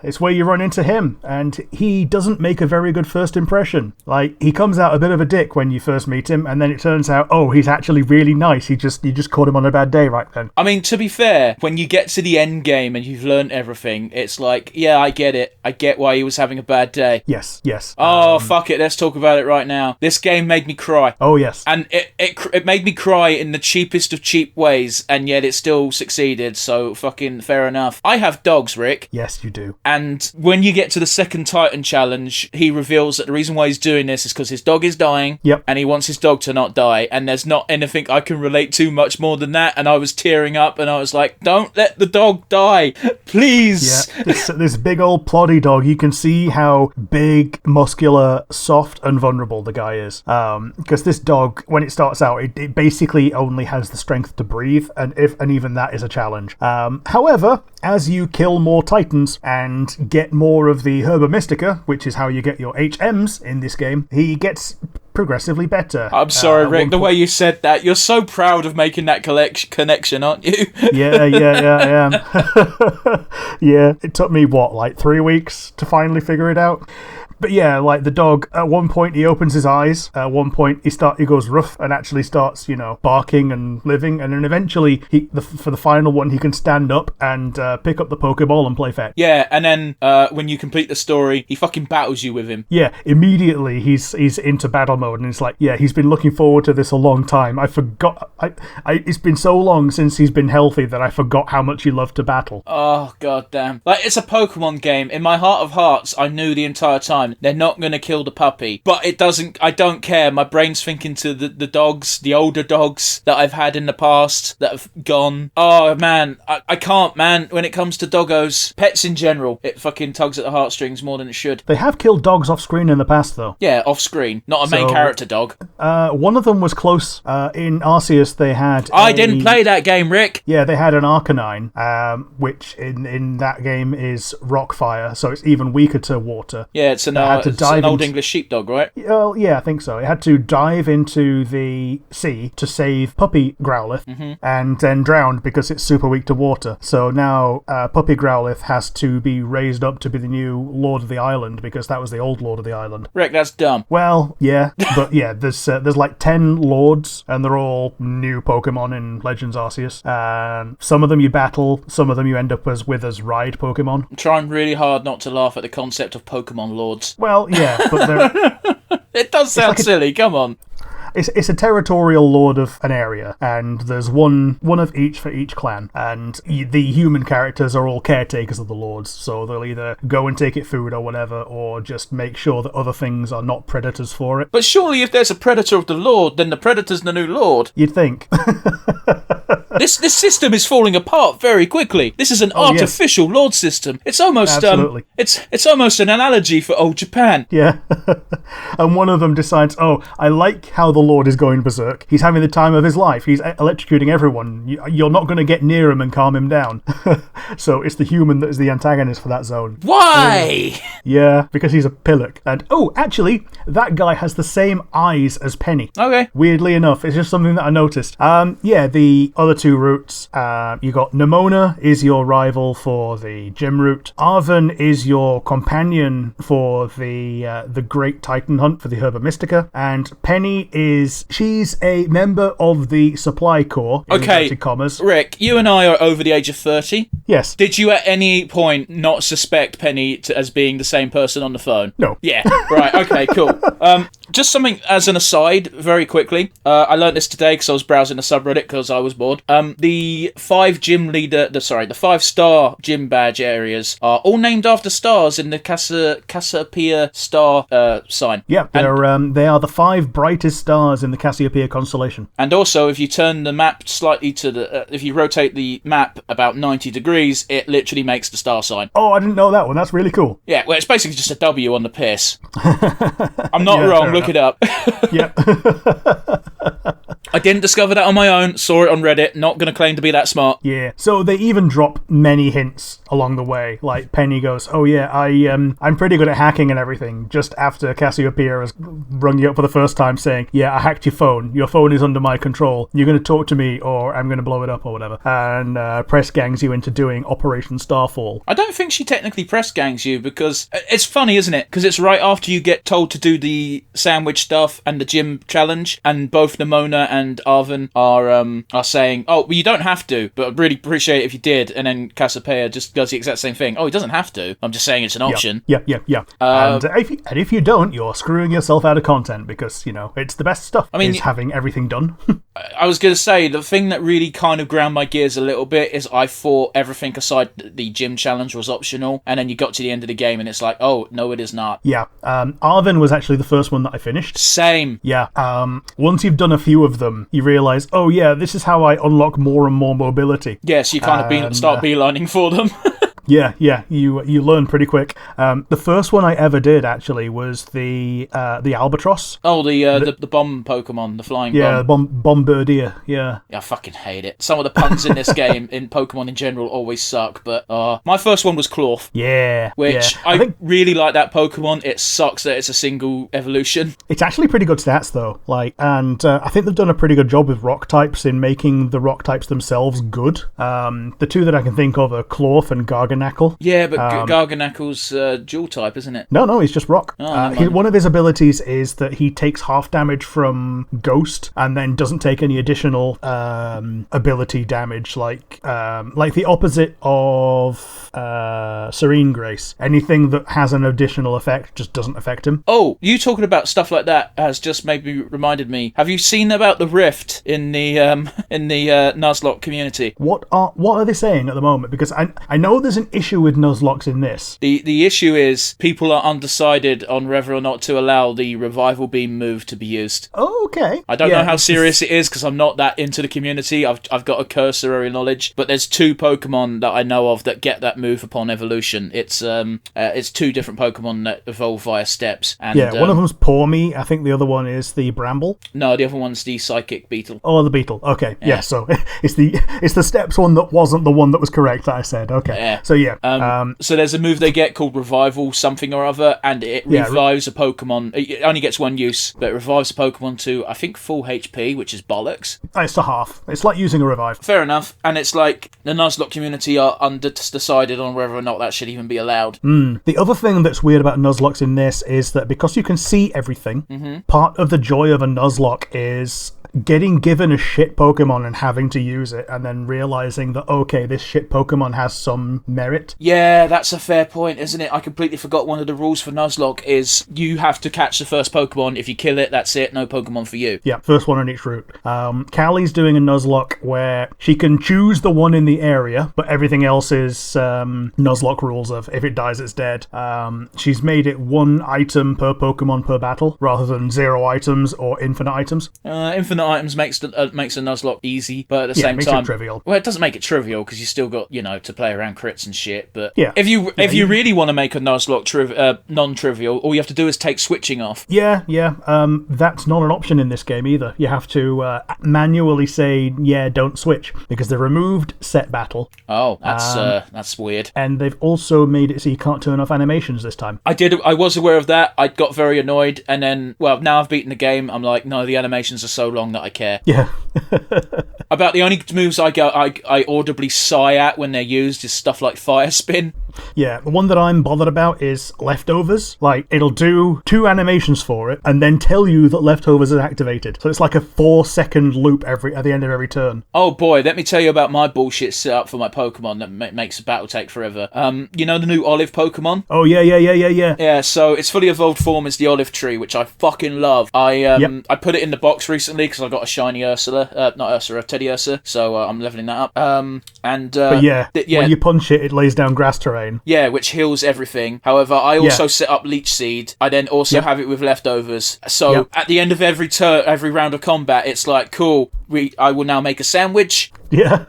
it's where you run into him, and he doesn't make a very good first impression. Like, he comes out a bit of a dick when you first meet him, and then it turns out, oh, he's actually really nice. You just caught him on a bad day right then. I mean, to be fair, when you get to the end game and you've learned everything, it's like, yeah, I get it. I get why he was having a bad day. Yes. Oh, fuck it. Let's talk about it right now. This game made me cry. Oh, yes. And it made me cry in the cheapest of cheap ways, and yet it still succeeded, so fucking fair enough. I have dogs, Rick. Yes, you do. And when you get to the second Titan challenge, he reveals that the reason why he's doing this is because his dog is dying. Yep. And he wants his dog to not die. And there's not anything I can relate to much more than that. And I was tearing up and I was like, don't let the dog die. Please. Yeah. This big old ploddy dog, you can see how big, muscular, soft, and vulnerable the guy is. Because this dog, when it starts out, it basically only has the strength to breathe. And even that is a challenge. However, as you kill more Titans and get more of the Herba Mystica, which is how you get your HMs in this game, he gets progressively better. I'm sorry, Rick, the way you said that, you're so proud of making that connection, aren't you? Yeah, I am. Yeah, it took me, like 3 weeks to finally figure it out? But yeah, like the dog, at one point he opens his eyes, at one point he goes rough and actually starts, barking and living, and then eventually, for the final one, he can stand up and pick up the Pokeball and play fetch. Yeah, and then when you complete the story, he fucking battles you with him. Yeah, immediately he's into battle mode, and it's like, yeah, he's been looking forward to this a long time. I forgot, it's been so long since he's been healthy that I forgot how much he loved to battle. Oh, goddamn. Like, it's a Pokemon game. In my heart of hearts, I knew the entire time they're not going to kill the puppy. But I don't care. My brain's thinking to the dogs, the older dogs that I've had in the past that have gone. Oh, man, I can't, man. When it comes to doggos, pets in general, it fucking tugs at the heartstrings more than it should. They have killed dogs off screen in the past, though. Yeah, off screen. Not a main character dog. One of them was close. In Arceus, they had... I didn't play that game, Rick. Yeah, they had an Arcanine, which in that game is rock fire, so it's even weaker to water. Yeah, it's an old English sheepdog, right? Well, yeah, I think so. It had to dive into the sea to save Puppy Growlithe, and then drowned because it's super weak to water. So now Puppy Growlithe has to be raised up to be the new Lord of the Island, because that was the old Lord of the Island. Rick, that's dumb. Well, yeah, but yeah, there's like 10 lords, and they're all new Pokemon in Legends Arceus. Some of them you battle, some of them you end up with as ride Pokemon. I'm trying really hard not to laugh at the concept of Pokemon lords. Well, yeah, but they're... It does sound like silly, come on. It's a territorial lord of an area, and there's one of each for each clan, and the human characters are all caretakers of the lords, so they'll either go and take it food or whatever, or just make sure that other things are not predators for it. But surely if there's a predator of the lord, then the predator's the new lord. You'd think. This system is falling apart very quickly. This is an artificial lord system. It's almost absolutely. It's almost an analogy for old Japan. Yeah. And one of them decides, oh, I like how the lord is going berserk. He's having the time of his life. He's electrocuting everyone. You're not going to get near him and calm him down. So it's the human that is the antagonist for that zone. Why? Yeah, because he's a pillock. And actually, that guy has the same eyes as Penny. Okay. Weirdly enough, it's just something that I noticed. Yeah, the other two two routes. You got Nimona is your rival for the gym route. Arven is your companion for the Great Titan Hunt for the Herba Mystica. And Penny she's a member of the Supply Corps. Okay, commas. Rick, you and I are over the age of 30. Yes. Did you at any point not suspect Penny as being the same person on the phone? No. Yeah, right, okay, cool. Just something as an aside, very quickly. I learned this today because I was browsing the subreddit because I was bored. The 5-star gym badge areas are all named after stars in the Cassiopeia star sign. Yeah, they are the 5 brightest stars in the Cassiopeia constellation. And also, if you turn the map slightly if you rotate the map about 90 degrees, it literally makes the star sign. Oh, I didn't know that one. That's really cool. Yeah, well, it's basically just a W on the piss. I'm not wrong, look it up. Yeah. I didn't discover that on my own, saw it on Reddit, not going to claim to be that smart. Yeah, so they even drop many hints along the way. Like, Penny goes, oh yeah, I'm pretty good at hacking and everything, just after Cassiopeia has rung you up for the first time saying, yeah, I hacked your phone is under my control, you're going to talk to me or I'm going to blow it up or whatever. And press gangs you into doing Operation Starfall. I don't think she technically press gangs you, because it's funny, isn't it? Because it's right after you get told to do the sandwich stuff and the gym challenge, and both Nimona and Arven are saying, oh, well, you don't have to, but I'd really appreciate it if you did. And then Cassiopeia just does the exact same thing. Oh, he doesn't have to. I'm just saying it's an option. Yeah. And if you don't, you're screwing yourself out of content because, it's the best stuff. I mean, is having everything done. I was going to say, the thing that really kind of ground my gears a little bit is I thought everything aside the gym challenge was optional, and then you got to the end of the game and it's like, oh, no, it is not. Yeah. Arven was actually the first one that I finished. Same. Yeah. Once you've done a few of them, you realise, oh yeah, this is how I unlock more and more mobility. Yes, you kind of start beelining for them. Yeah, you learn pretty quick. The first one I ever did actually was the albatross. Oh, the bomb Pokemon, the flying bomb. Yeah, Bombardier. Yeah. I fucking hate it. Some of the puns in this game, in Pokemon in general, always suck. But my first one was Cloth. Yeah. Which yeah. I think really like that Pokemon. It sucks that it's a single evolution. It's actually pretty good stats though. And I think they've done a pretty good job with rock types in making the rock types themselves good. The two that I can think of are Cloth and Garganacl. Yeah, but Garganacl's dual type, isn't it? No, he's just rock. Oh, one of his abilities is that he takes half damage from Ghost and then doesn't take any additional ability damage, like the opposite of Serene Grace. Anything that has an additional effect just doesn't affect him. Oh, you talking about stuff like that has just maybe reminded me. Have you seen about the rift in the Nuzlocke community? What are they saying at the moment? Because I know there's an issue with Nuzlocke in this. The issue is people are undecided on whether or not to allow the revival beam move to be used. Oh, okay. I don't know how serious it is because I'm not that into the community. I've got a cursory knowledge, but there's 2 Pokemon that I know of that get that move upon evolution. It's 2 different Pokemon that evolve via steps. And, one of them's Pawmi. I think the other one is the Bramble. No, the other one's the Psychic Beetle. Oh, the Beetle. Okay. Yeah. So it's the steps one that wasn't the one that was correct that I said. Okay. Yeah. So yeah. So there's a move they get called Revival something or other, and it revives a Pokemon. It only gets 1 use, but it revives a Pokemon to, I think, full HP, which is bollocks. It's to half. It's like using a revive. Fair enough. And it's like the Nuzlocke community are undecided on whether or not that should even be allowed. The other thing that's weird about Nuzlocks in this is that because you can see everything, part of the joy of a Nuzlocke is getting given a shit Pokemon and having to use it and then realizing that, okay, this shit Pokemon has some merit. Yeah, that's a fair point, isn't it? I completely forgot one of the rules for Nuzlocke is you have to catch the first Pokemon. If you kill it, that's it. No Pokemon for you. Yeah, first one on each route. Callie's doing a Nuzlocke where she can choose the one in the area, but everything else is Nuzlocke rules of if it dies, it's dead. She's made it 1 item per Pokemon per battle rather than 0 items or infinite items. Infinite items makes a Nuzlocke easy, but at the same time, it makes it trivial. Well, it doesn't make it trivial because you still got to play around crits and shit. But Yeah. if you really want to make a Nuzlocke non-trivial, all you have to do is take switching off. Yeah. That's not an option in this game either. You have to manually say, don't switch, because they removed set battle. Oh, that's weird. And they've also made it so you can't turn off animations this time. I was aware of that. I got very annoyed, and then, well, now I've beaten the game, I'm like, no, the animations are so long that I care. Yeah. About the only moves I audibly sigh at when they're used is stuff like Fire Spin. Yeah, the one that I'm bothered about is Leftovers. Like, it'll do 2 animations for it, and then tell you that Leftovers is activated. So it's like a 4-second loop at the end of every turn. Oh boy, let me tell you about my bullshit setup for my Pokemon that makes a battle take forever. You know the new Olive Pokemon? Oh, yeah. Yeah, so its fully evolved form is the Olive Tree, which I fucking love. I put it in the box recently because I got a shiny Ursula, not Ursula, Teddy Ursa, so I'm leveling that up. But when you punch it, it lays down grass terrain. Yeah, which heals everything. However, I also set up Leech Seed. I then also have it with Leftovers. So at the end of every round of combat, it's like, cool, I will now make a sandwich. Yeah.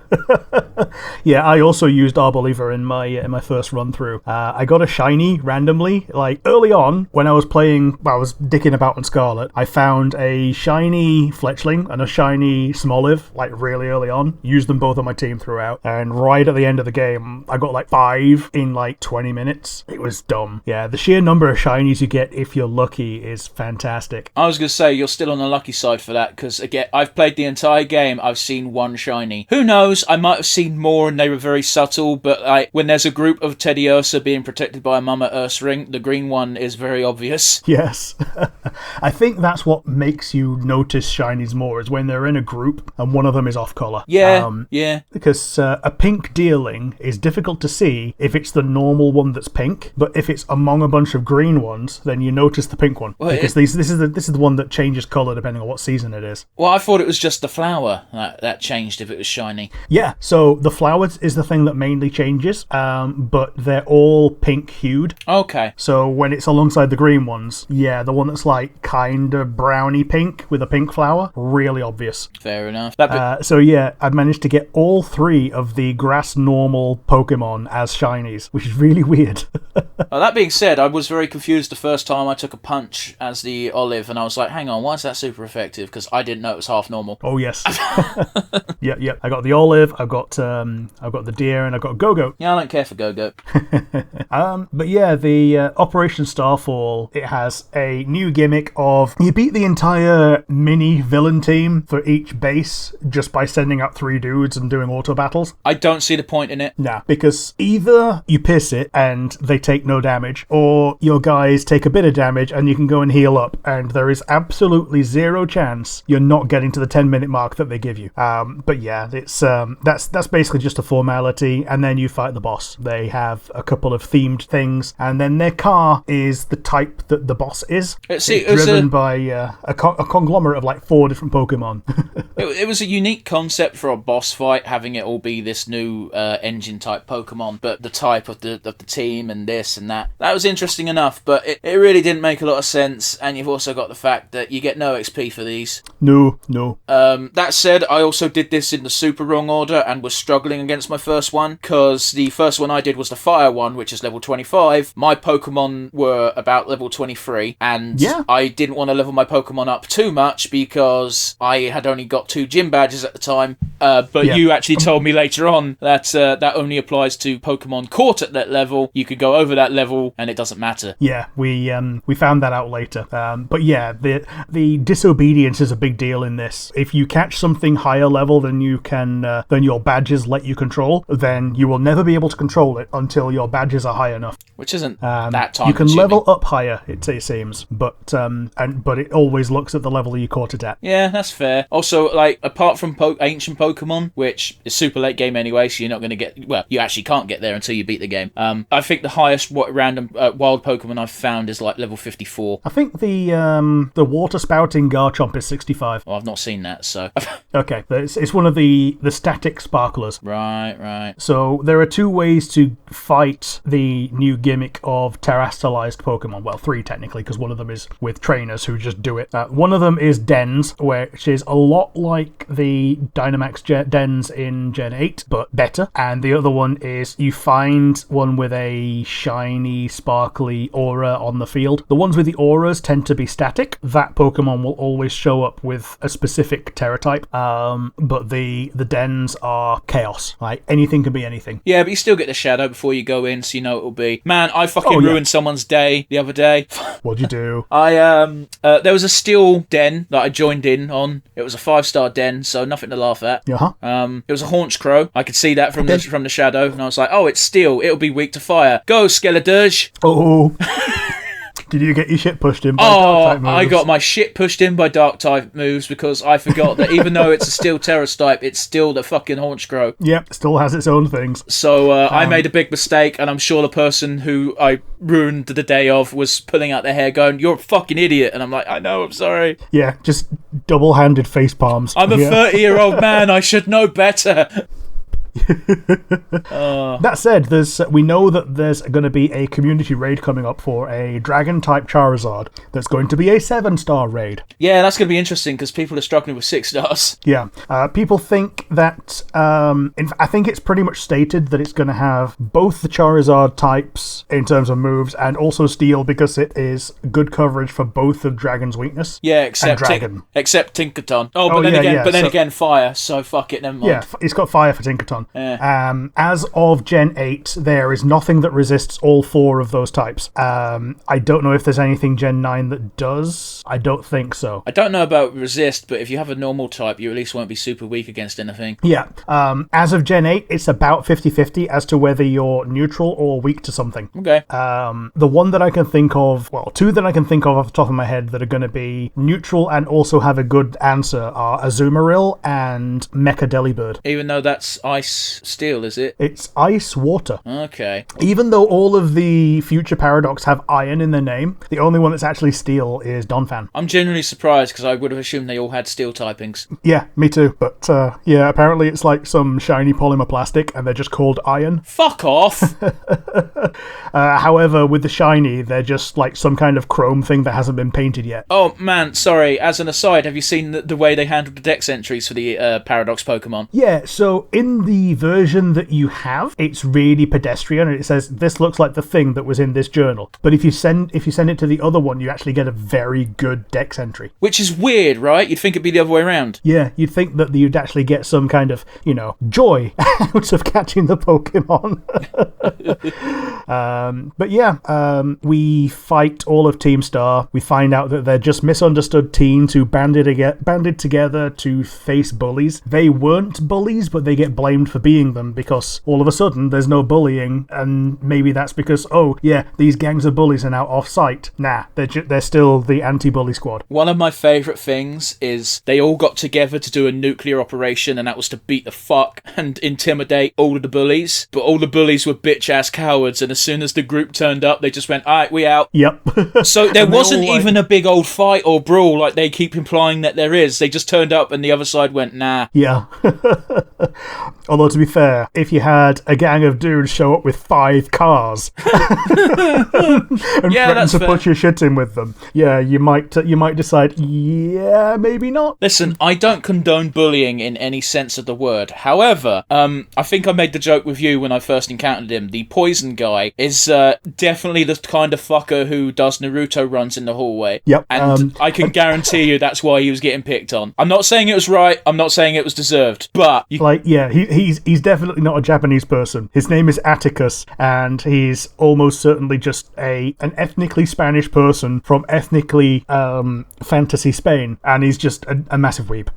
Yeah, I also used Arboliva in my first run through. I got a shiny randomly. Like, early on, when I was dicking about on Scarlet, I found a shiny Fletchling and a shiny Smoliv, like, really early on. Used them both on my team throughout. And right at the end of the game, I got, like, 5 in, like, 20 minutes. It was dumb. Yeah, the sheer number of shinies you get if you're lucky is fantastic. I was going to say, you're still on the lucky side for that, because, again, I've played the entire game, I've seen 1 shiny. Who knows? I might have seen more and they were very subtle, but when there's a group of Teddy Ursa being protected by a Mama Ursaring, the green one is very obvious. Yes. I think that's what makes you notice shinies more, is when they're in a group and one of them is off color. Yeah. Because a pink deerling is difficult to see if it's the normal one that's pink, but if it's among a bunch of green ones, then you notice the pink one. Well, because this is the one that changes color depending on what season it is. Well, I thought it was just the flower that changed if it was shiny. Yeah, so the flowers is the thing that mainly changes, but they're all pink hued. Okay. So when it's alongside the green ones, the one that's like kind of browny pink with a pink flower, really obvious. Fair enough. I've managed to get all 3 of the grass normal Pokemon as shinies, which is really weird. Well, that being said, I was very confused the first time I took a punch as the Olive, and I was like, hang on, why is that super effective? Because I didn't know it was half normal. Oh, yes. Yeah. I got the Olive, I've got the deer, and I've got Go-Go. Yeah, I don't care for Go-Go. But yeah, the Operation Starfall, it has a new gimmick of you beat the entire mini villain team for each base just by sending out 3 dudes and doing auto battles. I don't see the point in it. Nah, because either you piss it and they take no damage, or your guys take a bit of damage and you can go and heal up, and there is absolutely 0 chance you're not getting to the 10-minute mark that they give you. But yeah, it's that's basically just a formality, and then you fight the boss. They have a couple of themed things, and then their car is the type that the boss is. It's driven by a conglomerate of like 4 different Pokemon. It was a unique concept for a boss fight, having it all be this new engine type Pokemon, but the type of the team and this and that. That was interesting enough, but it really didn't make a lot of sense, and you've also got the fact that you get no XP for these. No. That said, I also did this in the super wrong order and was struggling against my first one, because the first one I did was the fire one, which is level 25. My Pokemon were about level 23, and I didn't want to level my Pokemon up too much because I had only got 2 gym badges at the time, but you actually told me later on that that only applies to Pokemon caught at that level. You could go over that level and it doesn't matter. Yeah, we found that out later. But yeah, the disobedience is a big deal in this. If you catch something higher level than you can than your badges let you control, then you will never be able to control it until your badges are high enough. Which isn't that time. You can level up higher, it seems, but it always looks at the level you caught it at. Yeah, that's fair. Also, like, apart from ancient Pokemon, which is super late game anyway, so you're not going to get... Well, you actually can't get there until you beat the game. I think the highest random wild Pokemon I've found is like level 54. I think the water spouting Garchomp is 65. 5. Well, I've not seen that, so... Okay, it's one of the static sparklers. Right. So there are 2 ways to fight the new gimmick of terastallized Pokemon. Well, 3 technically, because one of them is with trainers who just do it. One of them is dens, which is a lot like the Dynamax dens in Gen 8, but better. And the other one is you find one with a shiny, sparkly aura on the field. The ones with the auras tend to be static. That Pokemon will always show up with a specific Terra type. But the dens are chaos. Like, anything can be anything. Yeah, but you still get the shadow before you go in, so you know it'll be. Man, I fucking ruined someone's day the other day. What'd you do? There was a steel den that I joined in on. It was a 5-star den, so nothing to laugh at. Uh-huh. It was a Haunch Crow. I could see that from the shadow, and I was like, oh, it's steel. It'll be weak to fire. Go, Skeledirge. Oh. Did you get your shit pushed in by Dark-type moves? I got my shit pushed in by Dark-type moves because I forgot that even though it's a steel Terra-type, it's still the fucking Haunch Crow. Yep, still has its own things. So I made a big mistake, and I'm sure the person who I ruined the day of was pulling out their hair going, you're a fucking idiot. And I'm like, I know, I'm sorry. Yeah, just double-handed face palms. I'm a 30-year-old man. I should know better. That said, we know that there's going to be a community raid coming up for a dragon-type Charizard that's going to be a 7-star raid. Yeah, that's going to be interesting because people are struggling with 6 stars. Yeah. People think that... I think it's pretty much stated that it's going to have both the Charizard types in terms of moves and also Steel because it is good coverage for both of Dragon's weakness. Yeah, except Tinkaton. Then again, Fire, so fuck it, never mind. Yeah, it's got Fire for Tinkaton. Yeah. As of Gen 8, there is nothing that resists all 4 of those types. I don't know if there's anything Gen 9 that does. I don't think so. I don't know about resist, but if you have a normal type, you at least won't be super weak against anything. Yeah. As of Gen 8, it's about 50-50 as to whether you're neutral or weak to something. Okay. The one that I can think of, well, 2 that I can think of off the top of my head that are going to be neutral and also have a good answer are Azumarill and Mecha Delibird. Even though that's ice steel, is it? It's ice water. Okay. Even though all of the future Paradox have iron in their name, the only one that's actually steel is Donphan. I'm genuinely surprised because I would have assumed they all had steel typings. Yeah, me too. But yeah, apparently it's like some shiny polymer plastic and they're just called iron. Fuck off! However, with the shiny, they're just like some kind of chrome thing that hasn't been painted yet. Oh man, sorry. As an aside, have you seen the way they handled the dex entries for the Paradox Pokemon? Yeah, so in the version that you have, it's really pedestrian and it says this looks like the thing that was in this journal. But if you send it to the other one, you actually get a very good dex entry. Which is weird, right? You'd think it'd be the other way around. Yeah, you'd think that you'd actually get some kind of, joy out of catching the Pokemon. But yeah, we fight all of Team Star. We find out that they're just misunderstood teens who banded together to face bullies. They weren't bullies, but they get blamed for being them because all of a sudden there's no bullying, and maybe that's because, oh yeah, these gangs of bullies are now off-site. Nah, they're still the anti-bully squad. One of my favourite things is they all got together to do a nuclear operation, and that was to beat the fuck and intimidate all of the bullies. But all the bullies were bitch-ass cowards, and as soon as the group turned up, they just went, alright, we out. Yep. So there wasn't even a big old fight or brawl like they keep implying that there is. They just turned up and the other side went, nah. Yeah. Although, to be fair, if you had a gang of dudes show up with 5 cars and threaten to put your shit in with them, yeah, you might decide, yeah, maybe not. Listen, I don't condone bullying in any sense of the word. However, I think I made the joke with you when I first encountered him. The poison guy is definitely the kind of fucker who does Naruto runs in the hallway. Yep. And I can guarantee you that's why he was getting picked on. I'm not saying it was right. I'm not saying it was deserved. But he's definitely not a Japanese person. His name is Atticus, and he's almost certainly just an ethnically Spanish person from ethnically fantasy Spain, and he's just a massive weeb.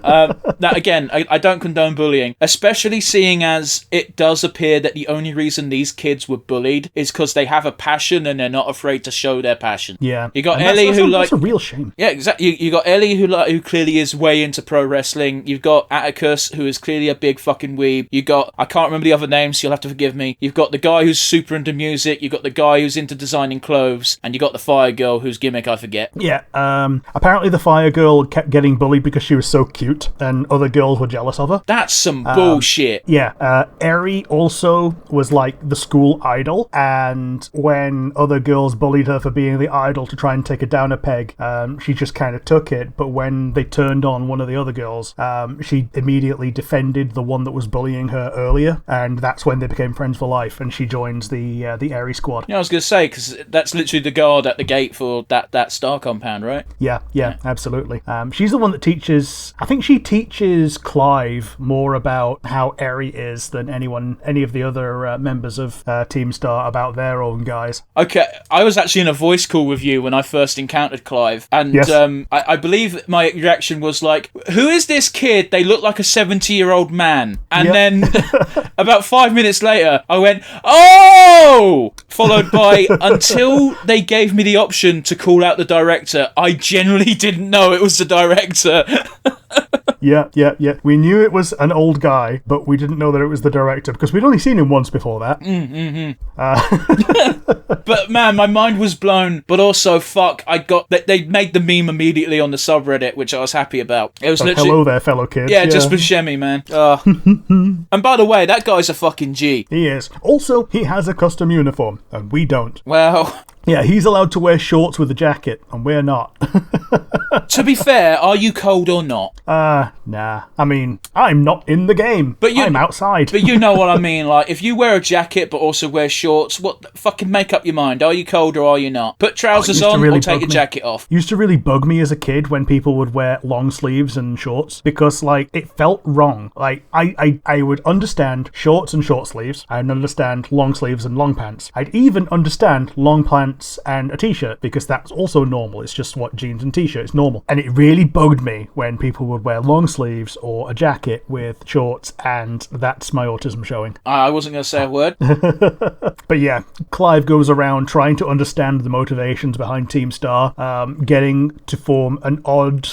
Now, again, I don't condone bullying, especially seeing as it does appear that the only reason these kids were bullied is because they have a passion and they're not afraid to show their passion. Yeah. You got And Ellie, that's a real shame. Yeah, exactly. You got Ellie, who clearly is way into pro wrestling. You've got Atticus, who is clearly a big fucking weeb. You got, I can't remember the other names, so you'll have to forgive me. You've got the guy who's super into music. You've got the guy who's into designing clothes, and you got the fire girl whose gimmick I forget. Yeah. Apparently the fire girl kept getting bullied because she was so cute, and other girls were jealous of her. That's some bullshit. Yeah. Eri also was like the school idol, and when other girls bullied her for being the idol to try and take her down a peg, she just kind of took it. But when they turned on one of the other girls, she immediately defended the one that was bullying her earlier, and that's when they became friends for life. And she joins the Eri squad. Yeah, I was gonna say, because that's literally the guard at the gate for that star compound, right? Yeah, absolutely. She's the one that teaches. I think she teaches Clive more about how Eri is than any of the other members of Team Star about their own guys. Okay, I was actually in a voice call with you when I first encountered Clive, and Yes. I believe my reaction was like, "Who is this kid? They look like a 70-year-old man." And then about 5 minutes later, I went, "Oh!" Followed by, until they gave me the option to call out the director, I genuinely didn't know it was the director. Yeah. We knew it was an old guy, but we didn't know that it was the director because we'd only seen him once before that. But man, my mind was blown. But also, fuck, they made the meme immediately on the subreddit, which I was happy about. It was So literally, hello there, fellow kids. yeah, just Buscemi, man. And by the way, that guy's a fucking G. He is. Also, he has a custom uniform, and we don't. Well, Yeah, he's allowed to wear shorts with a jacket, and we're not. to be fair, are you cold or not? Nah. I mean, I'm not in the game. But I'm outside. But you know what I mean. Like, if you wear a jacket but also wear shorts, fucking make up your mind. Are you cold or are you not? Put trousers on or take your jacket off. Used to really bug me as a kid when people would wear long sleeves and shorts because, like, it felt wrong. Like, I would understand shorts and short sleeves. I'd understand long sleeves and long pants. I'd even understand long pants and a t-shirt because that's also normal. It's just what jeans and t-shirts normal. And it really bugged me when people would wear long sleeves or a jacket with shorts, and that's my autism showing. I wasn't going to say a word. But yeah, Clive goes around trying to understand the motivations behind Team Star, getting to form an odd,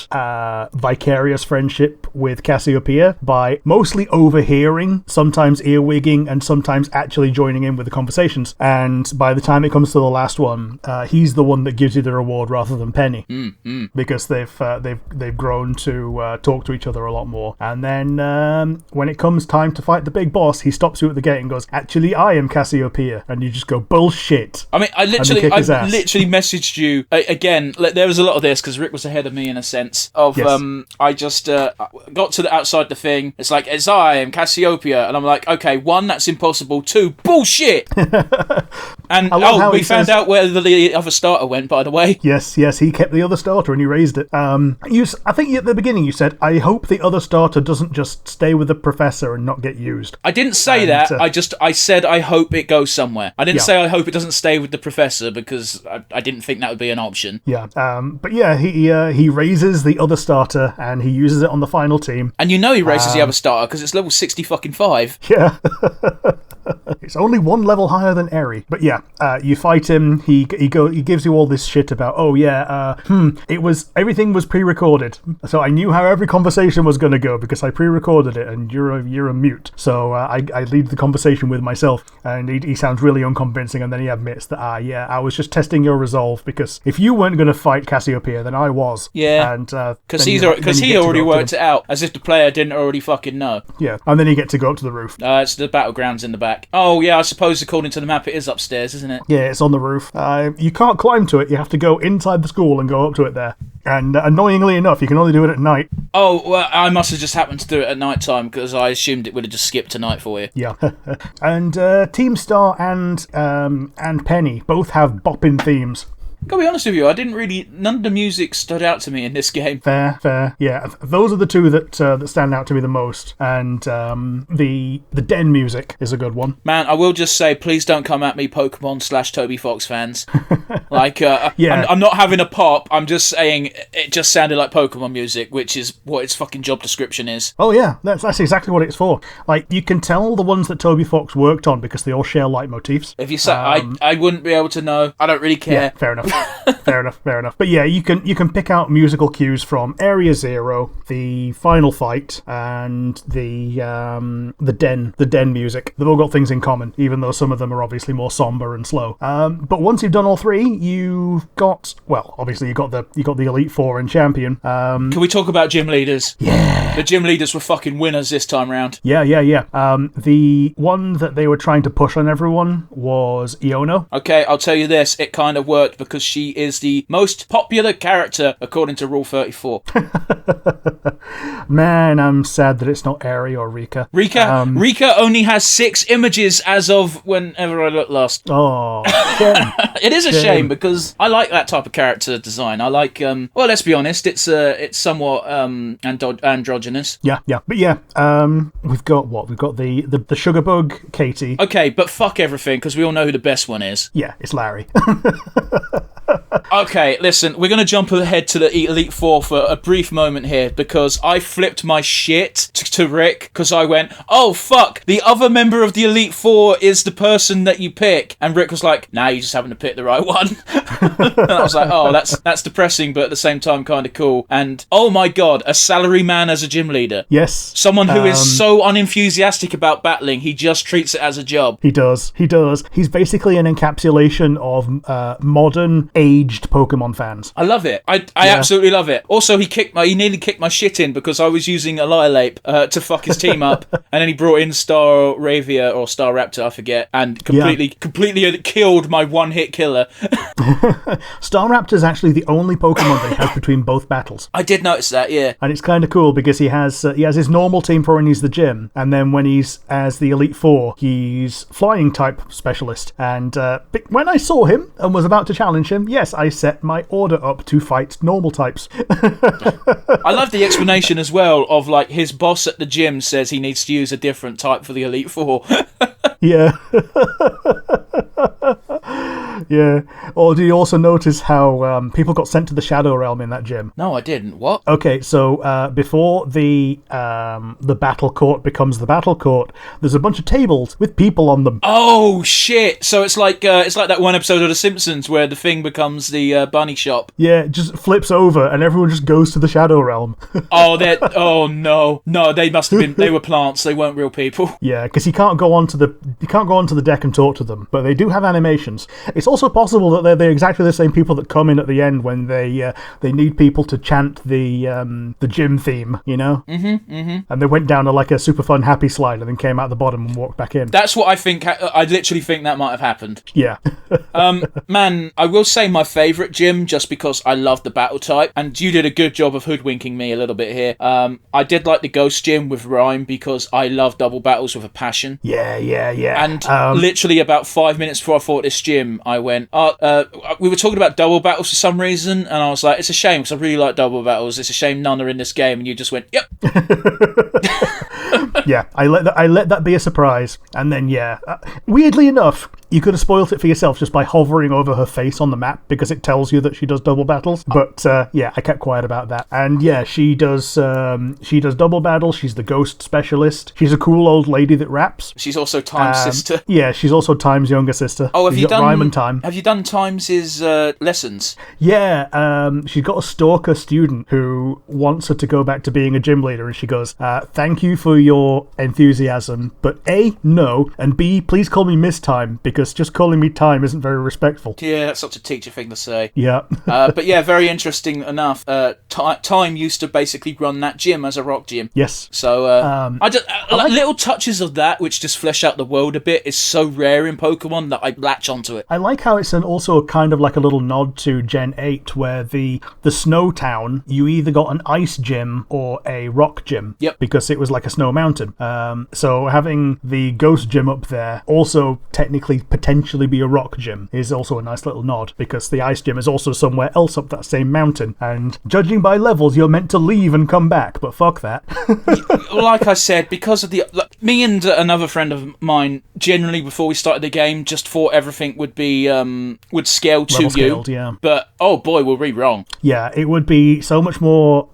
vicarious friendship with Cassiopeia by mostly overhearing, sometimes earwigging, and sometimes actually joining in with the conversations. And by the time it comes to the last one, he's the one that gives you the reward rather than Penny, because they've grown to talk to each other a lot more. And then when it comes time to fight the big boss, he stops you at the gate and goes, "Actually, I am Cassiopeia," and you just go, "Bullshit." I mean, I literally messaged you again. There was a lot of this because Rick was ahead of me in a sense. I just got to the outside the thing. It's like, "It's I am Cassiopeia," and I'm like, "Okay, one, that's impossible. Two, bullshit." And we found out where the other starter went. By the way, yes, he kept the other starter and he raised it. I think at the beginning you said, "I hope the other starter doesn't just stay with the professor and not get used." I didn't say that. I said I hope it goes somewhere. I didn't say I hope it doesn't stay with the professor because I didn't think that would be an option. Yeah. But yeah, he raises the other starter and he uses it on the final team. And you know he raises the other starter because it's level 60-5. Yeah. It's only one level higher than Eri. But yeah, you fight him. He gives you all this shit about, everything was pre-recorded, so I knew how every conversation was going to go because I pre-recorded it, and you're a mute. So I lead the conversation with myself, and he sounds really unconvincing, and then he admits that I was just testing your resolve because if you weren't going to fight Cassiopeia, then I was. Yeah. And because he already worked it out, as if the player didn't already fucking know. Yeah. And then you get to go up to the roof. It's the battlegrounds in the back. Oh yeah, I suppose according to the map it is upstairs, isn't it? Yeah, it's on the roof. You can't climb to it. You have to go inside the school and go up to it there. And annoyingly enough, you can only do it at night. Oh, well, I must have just happened to do it at night time because I assumed it would have just skipped tonight for you. Yeah. And Team Star and Penny both have bopping themes. Gotta be honest with you, none of the music stood out to me in this game. Fair. Yeah, those are the two that stand out to me the most. And the Den music is a good one. Man, I will just say, please don't come at me, Pokemon/Toby Fox fans. Yeah. I'm not having a pop. I'm just saying it just sounded like Pokemon music, which is what its fucking job description is. Oh yeah, that's exactly what it's for. Like, you can tell the ones that Toby Fox worked on because they all share leitmotifs. If you say I wouldn't be able to know. I don't really care. Yeah, fair enough. fair enough. But yeah, you can pick out musical cues from Area Zero, the final fight, and the Den music. They've all got things in common, even though some of them are obviously more somber and slow. But once you've done all three, you've got the Elite Four and Champion. Can we talk about gym leaders? Yeah. The gym leaders were fucking winners this time round. Yeah. The one that they were trying to push on everyone was Iono. Okay, I'll tell you this, it kind of worked because she is the most popular character according to Rule 34. Man, I'm sad that it's not Aerie or Rika. Rika only has 6 images as of whenever I looked last. Oh, shame. It is a shame because I like that type of character design. I like, well, let's be honest, it's somewhat androgynous. Yeah. But yeah, we've got the sugar bug, Katie. Okay, but fuck everything because we all know who the best one is. Yeah, it's Larry. Okay, listen, we're going to jump ahead to the Elite Four for a brief moment here because I flipped my shit to Rick because I went, oh fuck, the other member of the Elite Four is the person that you pick. And Rick was like, nah, you just happen to pick the right one. And I was like, oh, that's depressing, but at the same time kind of cool. And oh my god, a salary man as a gym leader. Yes. Someone who is so unenthusiastic about battling, he just treats it as a job. He does. He's basically an encapsulation of modern, aged Pokemon fans. I love it. I absolutely love it. Also, he nearly kicked my shit in because I was using a Lilape to fuck his team up, and then he brought in Staravia or Staraptor, I forget, and completely killed my one-hit killer. Staraptor's actually the only Pokemon that he has between both battles. I did notice that, yeah. And it's kind of cool because he has his normal team for when he's the gym, and then when he's as the Elite Four, he's flying type specialist. And when I saw him and was about to challenge him, yes, I set my order up to fight normal types. I love the explanation as well of like his boss at the gym says he needs to use a different type for the Elite Four. Yeah. Yeah. Or do you also notice how people got sent to the Shadow Realm in that gym? No, I didn't. What? Okay, so before the battle court becomes the battle court, there's a bunch of tables with people on them. Oh shit! So it's like that one episode of The Simpsons where the thing becomes the bunny shop. Yeah, it just flips over and everyone just goes to the Shadow Realm. Oh no, they must have been. They were plants. They weren't real people. Yeah, because you can't go onto the deck and talk to them, but they do have animations. It's also possible that they're exactly the same people that come in at the end when they need people to chant the gym theme, you know? And they went down to like a super fun happy slide and then came out the bottom and walked back in. That's what I think. I literally think that might have happened. Yeah. Man, I will say my favourite gym just because I love the battle type, and you did a good job of hoodwinking me a little bit here. I did like the Ghost Gym with Rhyme because I love double battles with a passion. Yeah. And literally about 5 minutes before I fought this gym, I went, we were talking about double battles for some reason, and I was like, it's a shame because I really like double battles. It's a shame none are in this game, and you just went, yep. Yeah, I let that be a surprise, and then weirdly enough, you could have spoiled it for yourself just by hovering over her face on the map because it tells you that she does double battles. But I kept quiet about that. And yeah, she does double battles. She's the ghost specialist. She's a cool old lady that raps. She's also Time's sister. Yeah, she's also Time's younger sister. Oh, have you done Rhyme and Time? Have you done Time's lessons? Yeah, she's got a stalker student who wants her to go back to being a gym leader, and she goes, "Thank you for your enthusiasm, but A, no, and B, please call me Miss Time because just calling me Time isn't very respectful." Yeah, that's such a teacher thing to say. Yeah. But yeah, very interesting enough. Time used to basically run that gym as a rock gym. Yes. So I just little touches of that which just flesh out the world a bit is so rare in Pokemon that I latch onto it. I like how it's also kind of like a little nod to Gen 8 where the Snow Town, you either got an ice gym or a rock gym. Yep. Because it was like a snow mountain. So having the ghost gym up there also technically potentially be a rock gym is also a nice little nod, because the ice gym is also somewhere else up that same mountain, and judging by levels, you're meant to leave and come back, but fuck that. Like I said, because of me and another friend of mine, generally before we started the game, just thought everything would be would scale to Level you. scaled, yeah. But oh boy, were we wrong. Yeah, it would be so much more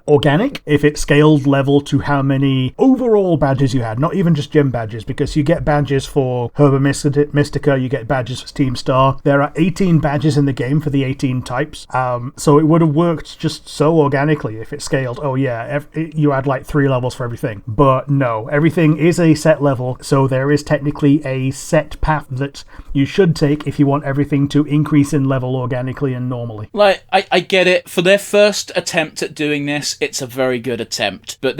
organic if it scaled level to how many overall badges you had, not even just gym badges, because you get badges for Herba Mystica, you get badges for Team Star. There are 18 badges in the game for the 18 types, so it would have worked just so organically if it scaled. Oh yeah, you had like 3 levels for everything. But no, everything is a set level, so there is technically a set path that you should take if you want everything to increase in level organically and normally. Like, I get it. For their first attempt at doing this, it's a very good attempt. But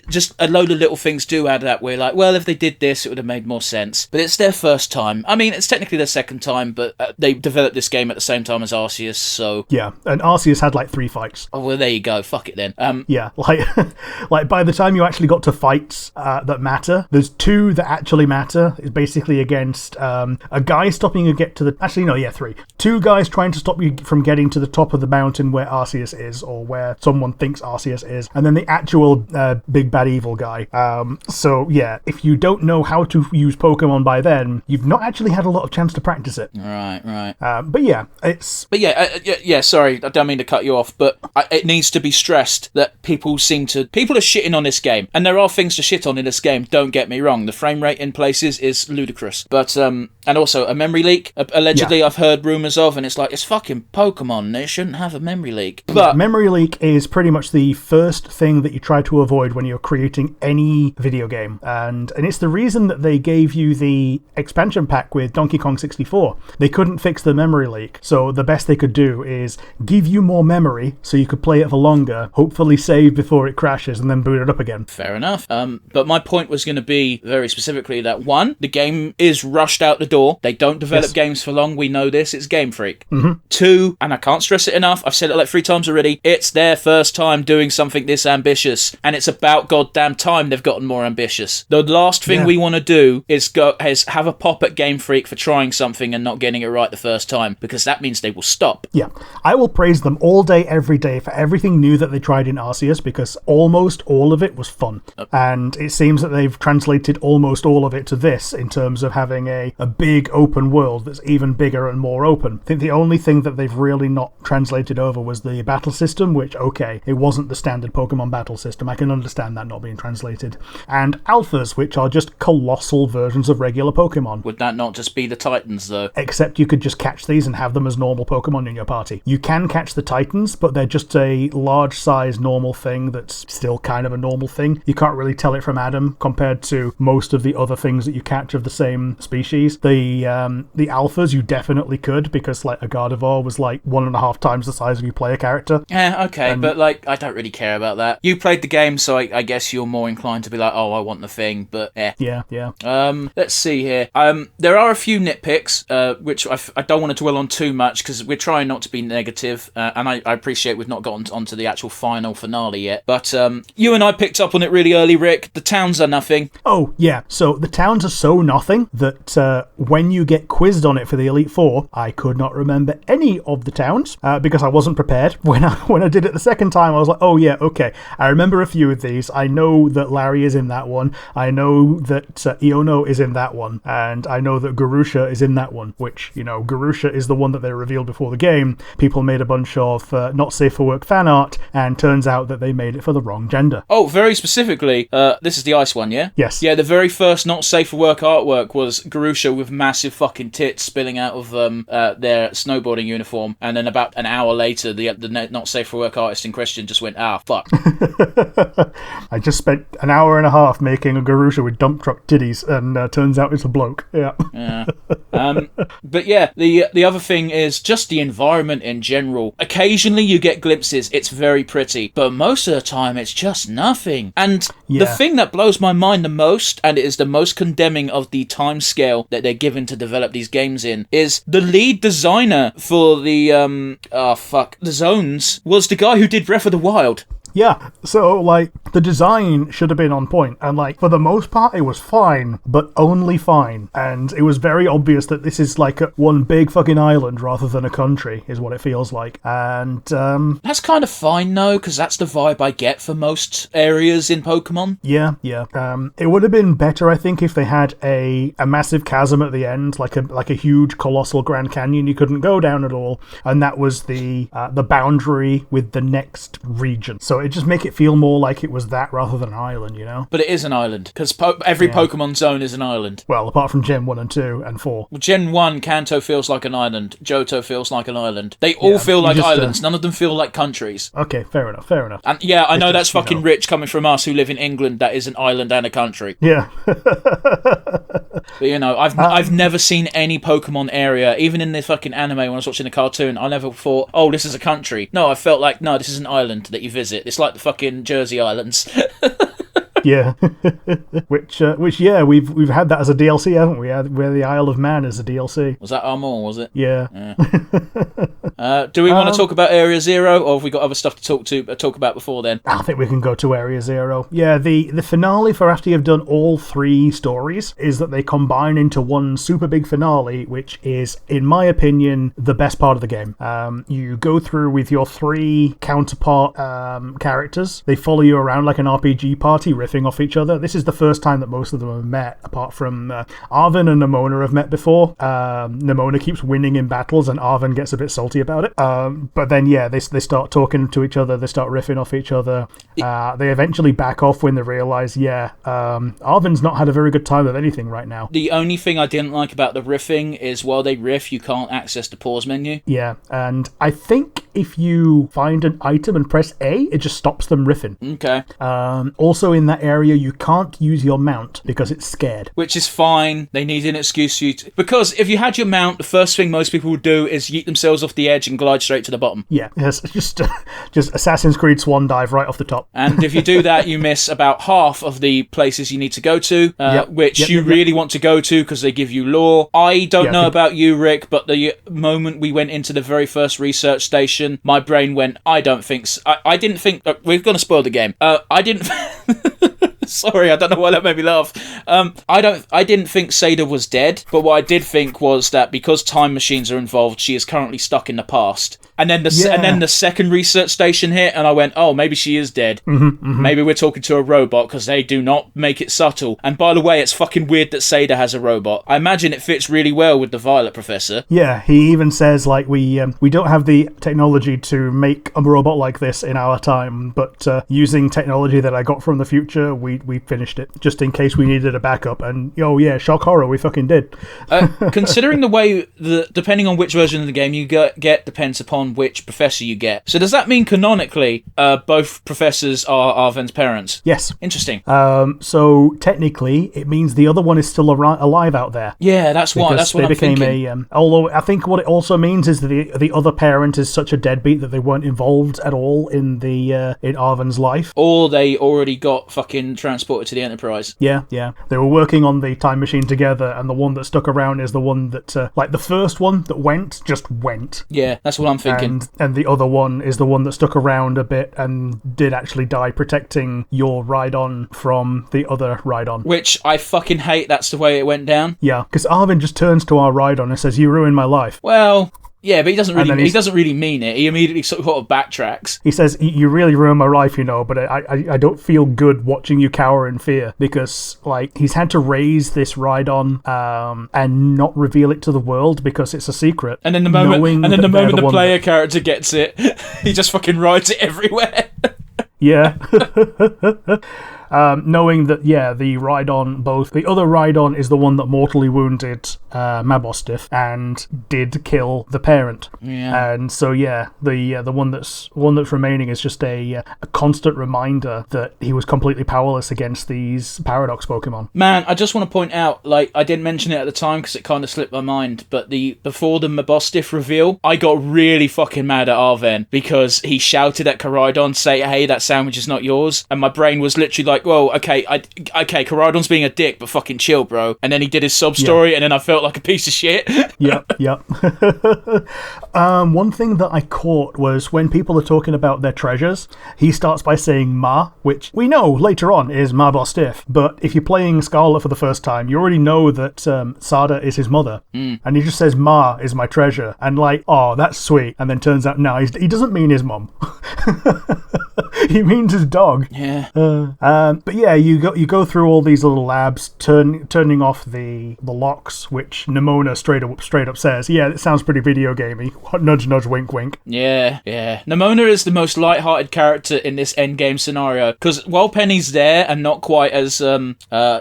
just a load of little things do add up where, like, well, if they did this, it would have made more sense. But it's their first time. I mean, it's technically their second time, but they developed this game at the same time as Arceus, so... Yeah, and Arceus had like 3 fights. Oh, well, there you go. Fuck it then. Yeah, like by the time you actually got to fights that matter, there's 2 that actually matter. It's basically against a guy stopping you get to the... Actually, no, yeah, 3. 2 guys trying to stop you from getting to the top of the mountain where Arceus is, or where someone thinks Arceus is, and then the actual big bad evil guy. So yeah, if you don't know how to use Pokemon by then, you've not actually had a lot of chance to practice it. Right. But yeah, it's... But yeah, sorry, I don't mean to cut you off, but it needs to be stressed that people are shitting on this game, and there are things to shit on in this game, don't get me wrong. The frame rate in places is ludicrous, but and also a memory leak, allegedly, I've heard rumours of, and it's like, it's fucking Pokemon, they shouldn't have a memory leak. But memory leak is pretty much the first thing that you try to avoid when you're creating any video game, and it's the reason that they gave you the expansion pack with Donkey Kong 64. They couldn't fix the memory leak, so the best they could do is give you more memory so you could play it for longer, hopefully save before it crashes, and then boot it up again. Fair enough. But my point was going to be very specifically that 1, the game is rushed out the door. They don't develop games for long. We know this. It's Game Freak. 2, and I can't stress it enough, I've said it like 3 times already, it's their first time doing something this ambitious, and it's about goddamn time they've gotten more ambitious. The last thing we want to do is have a pop at Game Freak for trying something and not getting it right the first time, because that means they will stop. Yeah, I will praise them all day, every day for everything new that they tried in Arceus, because almost all of it was fun. And it seems that they've translated almost all of it to this in terms of having a big open world that's even bigger and more open. I think the only thing that they've really not translated over was the battle system, which, okay, it wasn't the standard Pokemon battle system. I can understand that not being translated. And alphas, which are just colossal versions of regular Pokemon. Would that not just be the Titans, though? Except you could just catch these and have them as normal Pokemon in your party. You can catch the Titans, but they're just a large-size normal thing that's still kind of a normal thing. You can't really tell it from Adam compared to most of the other things that you catch of the same species. The alphas you definitely could, because like a Gardevoir was like 1.5 times the size of your player character. Yeah, okay, but like I don't really care about that. You played the game, so I guess you're more inclined to be like, oh, I want the thing, but Yeah. Let's see here. There are a few nitpicks, which I don't want to dwell on too much, because we're trying not to be negative, and I appreciate we've not gotten onto the actual final finale yet, but you and I picked up on it really early, Rick. The towns are nothing. Oh, yeah. So the towns are so nothing that when you get quizzed on it for the Elite Four, I could not remember any of the towns because I wasn't prepared. When I did it the second time, I was like, oh yeah, okay. I remember a few of these. I know that Larry is in that one. I know that Iono is in that one. And I know that Garusha is in that one, which, Garusha is the one that they revealed before the game. People made a bunch of not safe for work fan art, and turns out that they made it for the wrong gender. Oh, very specifically, this is the ice one, yeah? Yes. Yeah, the very first not safe for work artwork was Garusha with massive fucking tits spilling out of their snowboarding uniform, and then about an hour later, the not safe for work artist in question just went, fuck. I just spent an hour and a half making a Garusha with dump truck titties, and turns out it's a bloke. Yeah. But yeah, the other thing is just the environment in general. Occasionally you get glimpses, it's very pretty, but most of the time it's just nothing. And the thing that blows my mind the most, and it is the most condemning of the time scale that they're given to develop these games in, is the lead designer for the zones was the guy who did Breath of the Wild. Yeah, so, like, the design should have been on point, and, like, for the most part, it was fine, but only fine. And it was very obvious that this is, like, one big fucking island rather than a country, is what it feels like. And, That's kind of fine, though, because that's the vibe I get for most areas in Pokemon. Yeah. It would have been better, I think, if they had a massive chasm at the end, like a huge, colossal Grand Canyon you couldn't go down at all, and that was the boundary with the next region. So it just make it feel more like it was that rather than an island, you know? But it is an island, because every Pokemon zone is an island. Well, apart from Gen 1 and 2 and 4. Well, Gen 1, Kanto feels like an island. Johto feels like an island. They all feel like islands. None of them feel like countries. Okay, fair enough. And yeah, I know that's fucking rich coming from us who live in England. That is an island and a country. Yeah. But, you know, I've never seen any Pokemon area, even in the fucking anime when I was watching the cartoon, I never thought, oh, this is a country. No, I felt like, no, this is an island that you visit. It's like the fucking Jersey Islands. Yeah. which yeah, we've had that as a DLC, haven't we? Where the Isle of Man is a DLC. Was that Armor, was it? Yeah. Do we want to talk about Area Zero, or have we got other stuff to talk about before then? I think we can go to Area Zero. Yeah, the finale for after you've done all 3 stories is that they combine into one super big finale, which is, in my opinion, the best part of the game. You go through with your 3 counterpart characters. They follow you around like an RPG party, riffing off each other. This is the first time that most of them have met, apart from Arven and Nemona have met before. Nemona keeps winning in battles, and Arven gets a bit salty about it. But then, yeah, they start talking to each other, they start riffing off each other. They eventually back off when they realise, Arven's not had a very good time with anything right now. The only thing I didn't like about the riffing is while they riff, you can't access the pause menu. Yeah, and I think if you find an item and press A, it just stops them riffing. Okay. Also in that area, you can't use your mount because it's scared. Which is fine. They need an excuse for you to... Because if you had your mount, the first thing most people would do is yeet themselves off the edge and glide straight to the bottom. Yeah, yes, just Assassin's Creed swan dive right off the top. And if you do that, you miss about half of the places you need to go to, which you really want to go to because they give you lore. I don't know about you, Rick, but the moment we went into the very first research station, my brain went, I don't think... I didn't think... we're going to spoil the game. I didn't... Sorry, I don't know why that made me laugh. I didn't think Seda was dead, but what I did think was that because time machines are involved, she is currently stuck in the past. And then the second research station hit, and I went, oh, maybe she is dead. Maybe we're talking to a robot, because they do not make it subtle. And by the way, it's fucking weird that Seda has a robot. I imagine it fits really well with the Violet Professor. Yeah, he even says, like, we don't have the technology to make a robot like this in our time, but using technology that I got from the future, we finished it, just in case we needed a backup. And, shock horror, we fucking did. Considering the way, depending on which version of the game you get depends upon which professor you get. So does that mean canonically both professors are Arven's parents? Yes. Interesting. So technically it means the other one is still alive out there. Yeah, that's what I'm thinking. Although I think what it also means is that the other parent is such a deadbeat that they weren't involved at all in in Arven's life. Or they already got fucking transported to the Enterprise. Yeah. They were working on the time machine together, and the one that stuck around is the one that like the first one that went just went. Yeah, that's what I'm thinking. And the other one is the one that stuck around a bit and did actually die protecting your Rhydon from the other Rhydon. Which I fucking hate. That's the way it went down. Yeah, because Arven just turns to our Rhydon and says, "You ruined my life." Well... Yeah, but he doesn't really mean it. He immediately sort of backtracks. He says, "You really ruined my life, but I don't feel good watching you cower in fear," because like he's had to raise this Rhydon and not reveal it to the world because it's a secret. And then the moment the player character gets it, he just fucking rides it everywhere. Yeah. Knowing that, the Rhydon, the other Rhydon is the one that mortally wounded Mabosstiff and did kill the parent. Yeah. And so, the one that's remaining is just a constant reminder that he was completely powerless against these Paradox Pokemon. Man, I just want to point out, like, I didn't mention it at the time because it kind of slipped my mind, but before the Mabosstiff reveal, I got really fucking mad at Arven because he shouted at Caridon, say, "Hey, that sandwich is not yours," and my brain was literally like, like, well, okay, Caridon's being a dick, but fucking chill, bro. And then he did his sub story, and then I felt like a piece of shit. Yep. One thing that I caught was when people are talking about their treasures, he starts by saying Ma, which we know later on is Ma Bostiff. But if you're playing Scarlet for the first time, you already know that Sada is his mother. And he just says, Ma is my treasure. And like, oh, that's sweet. And then turns out, no, he doesn't mean his mum. He means his dog. Yeah. But yeah, you go through all these little labs, turning off the locks, which Nimona straight up says, yeah, it sounds pretty video gamey. Nudge, nudge, wink, wink. Yeah. Nimona is the most light-hearted character in this endgame scenario, because while Penny's there and not quite as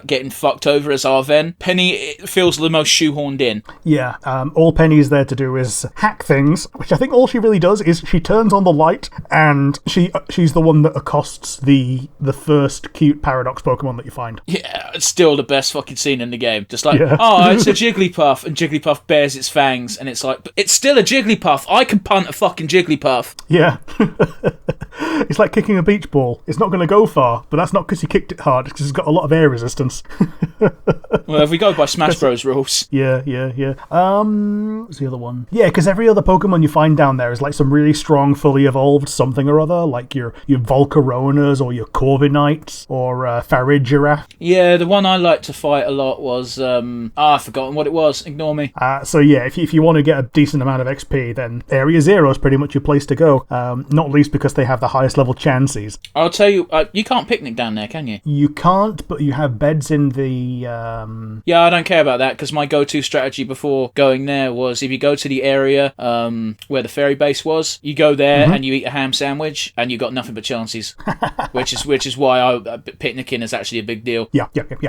getting fucked over as Arven, Penny feels the most shoehorned in. Yeah, all Penny's there to do is hack things, which I think all she really does is she turns on the light, and she's the one that accosts the first cute Paradox Pokemon that you find. Yeah, it's still the best fucking scene in the game. Just like, oh, it's a Jigglypuff, and Jigglypuff bares its fangs, and it's like, but it's still a Jigglypuff. I can punt a fucking Jigglypuff. Yeah. It's like kicking a beach ball. It's not going to go far, but that's not because you kicked it hard. It's because it's got a lot of air resistance. Well, if we go by Smash Bros. Rules. Yeah. What's the other one? Yeah, because every other Pokemon you find down there is like some really strong, fully evolved something or other, like your Volcaronas or your Corviknights or Farigiraf. Yeah, the one I liked to fight a lot was I've forgotten what it was. Ignore me. So yeah, if you want to get a decent amount of XP, then Area 0 is pretty much your place to go. Not least because they have the highest level chances. I'll tell you, you can't picnic down there, can you? You can't, but you have beds in the... Yeah, I don't care about that, because my go-to strategy before going there was if you go to the area where the ferry base was, you go there and you eat a ham sandwich, and you got nothing but chances. which is why picnicking is actually a big deal. Yeah.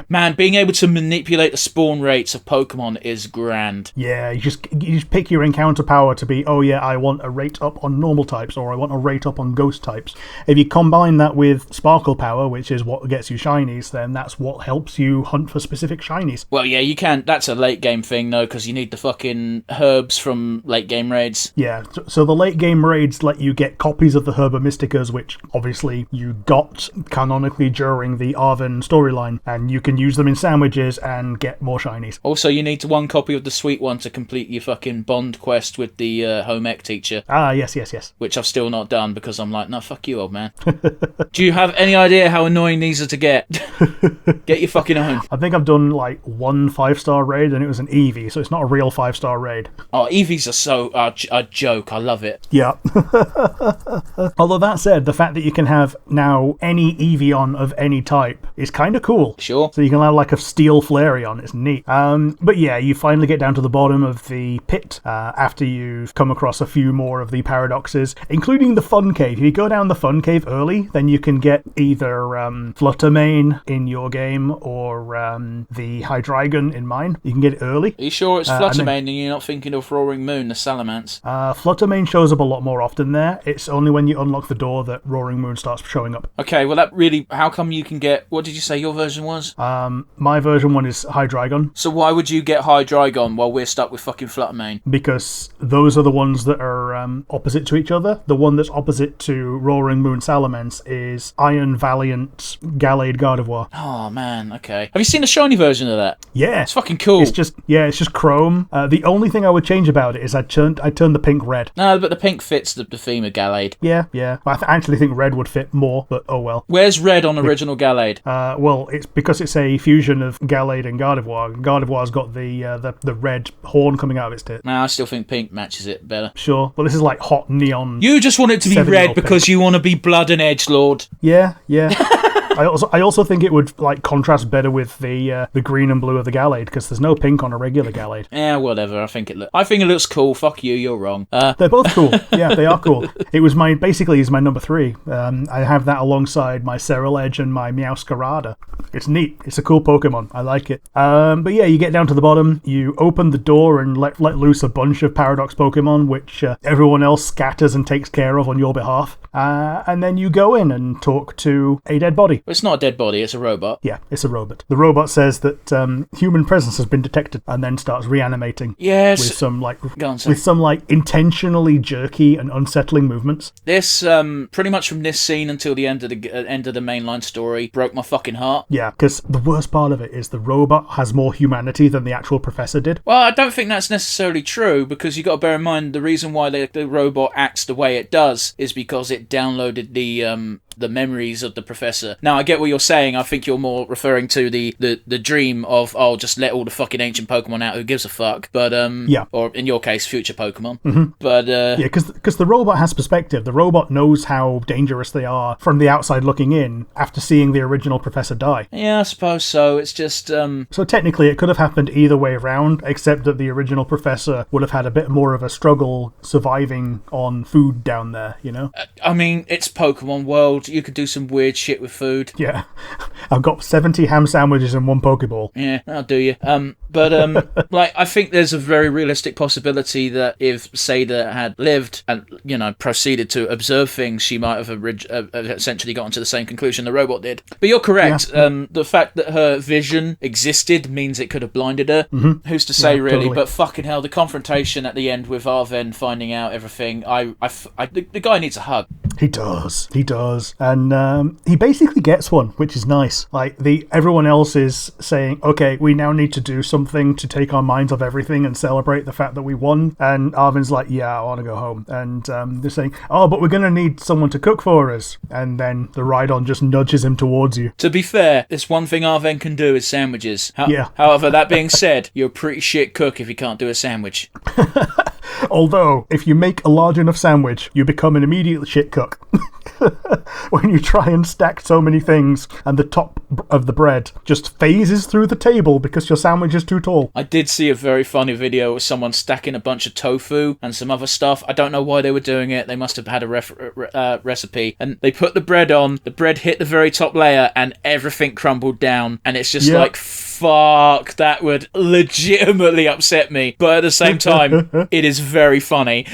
Man, being able to manipulate the spawn rates of Pokemon is grand. Yeah, you just pick your encounter power to be, oh yeah, I want a rate up on normal types, or I want a rate up on ghost types. If you combine that with Sparkle power, which is what gets you shinies, then that's what helps you hunt for specific shinies. Well, yeah, you can. That's a late game thing, though, because you need the fucking herbs from late game raids. Yeah, so the late game raids let you get copies of the Herba Mysticas, which obviously you got canonically during the Arven storyline, and you can use them in sandwiches and get more shinies. Also, you need one copy of the sweet one to complete your fucking Bond quest with the home ec teacher. Ah, yes. Which I've still not done because I'm like, no, fuck you, old man. Do you have any idea how annoying these are to get? Get your fucking own. I think I've done like one 5-star raid, and it was an Eevee, so it's not a real 5-star raid. Oh, Eevees are so a joke. I love it. Yeah. Although that said, the fact that you can have now any Eevee of any type is kind of cool. Sure. So you can have like a Steel Flareon. It's neat. But yeah, you finally get down to the bottom of the pit after you've come across a few more of the paradoxes, including the Fun Cave. If you go down the Fun Cave early, then you can get either Fluttermane in your game or the Hydreigon in mine. You can get it early. Are you sure it's Fluttermane and you're not thinking of Roaring Moon, the Salamence? Fluttermane shows up a lot more often there. It's only when you unlock the door that Roaring Moon starts showing up. Okay, well that really... How come you can get... What did you say your version was? My version one is Hydreigon. So why would you get Hydreigon while we're stuck with fucking Fluttermane? Because those are the ones that are opposite to each other. The one that's opposite to Roaring Moon Salamence is Iron Valiant Gallade Gardevoir. Oh man, okay. Have you seen the shiny version of that? Yeah. It's fucking cool. It's just chrome. The only thing I would change about it is I turned the pink red. No, but the pink fits the theme of Gallade. Yeah. I actually think red would fit more, but oh well. Where's red on original Gallade? Well, it's because it's a fusion of Gallade and Gardevoir. Gardevoir's got the red horn coming out of its tit. No, I still think pink matches it better. Sure. Well, this is like hot neon. You just want it to be red because you want to be Blood and Edgelord. Yeah. I also think it would like contrast better with the green and blue of the Gallade, because there's no pink on a regular Gallade. Yeah, whatever. I think it looks cool. Fuck you, you're wrong. They're both cool. Yeah, they are cool. It was basically my number 3. I have that alongside my Ceruledge and my Meowscarada. It's neat. It's a cool Pokemon. I like it. But yeah, you get down to the bottom, you open the door and let loose a bunch of Paradox Pokemon, which everyone else scatters and takes care of on your behalf. And then you go in and talk to a dead body. body. It's not a dead body, it's a robot. Yeah, it's a robot. The robot says that human presence has been detected, and then starts reanimating. Yes. With some Go on, sir. intentionally jerky and unsettling movements. This pretty much from this scene until the end of the mainline story broke my fucking heart. Yeah, because the worst part of it is the robot has more humanity than the actual professor did. Well, I don't think that's necessarily true, because you got to bear in mind the reason why the robot acts the way it does is because it downloaded the memories of the professor. Now, I get what you're saying. I think you're more referring to the dream of, oh, just let all the fucking ancient Pokemon out, who gives a fuck. But, yeah. Or in your case, future Pokemon. Mm-hmm. But, yeah, because the robot has perspective. The robot knows how dangerous they are from the outside looking in after seeing the original professor die. Yeah, I suppose so. It's just, So technically, it could have happened either way around, except that the original professor would have had a bit more of a struggle surviving on food down there, you know? I mean, it's Pokemon World. You could do some weird shit with food. Yeah. I've got 70 ham sandwiches and 1 Pokeball. Yeah, that'll do you. Like, I think there's a very realistic possibility that if Sada had lived and, you know, proceeded to observe things, she might have essentially gotten to the same conclusion the robot did. But you're correct. Yeah. The fact that her vision existed means it could have blinded her. Mm-hmm. Who's to say, really? Totally. But fucking hell, the confrontation at the end with Arven finding out everything, the guy needs a hug. He does. And he basically gets one, which is nice. Like, everyone else is saying, okay, we now need to do something to take our minds off everything and celebrate the fact that we won. And Arvin's like, yeah, I want to go home. And they're saying, oh, but we're going to need someone to cook for us. And then the Rhydon just nudges him towards you. To be fair, there's one thing Arven can do is sandwiches. Yeah. However, that being said, you're a pretty shit cook if you can't do a sandwich. Although, if you make a large enough sandwich, you become an immediate shit cook. When you try and stack so many things and the top of the bread just phases through the table because your sandwich is too tall. I did see a very funny video of someone stacking a bunch of tofu and some other stuff. I don't know why they were doing it. They must have had a recipe. And they put the bread on, the bread hit the very top layer, and everything crumbled down. And it's just like, fuck, that would legitimately upset me. But at the same time, it is very funny.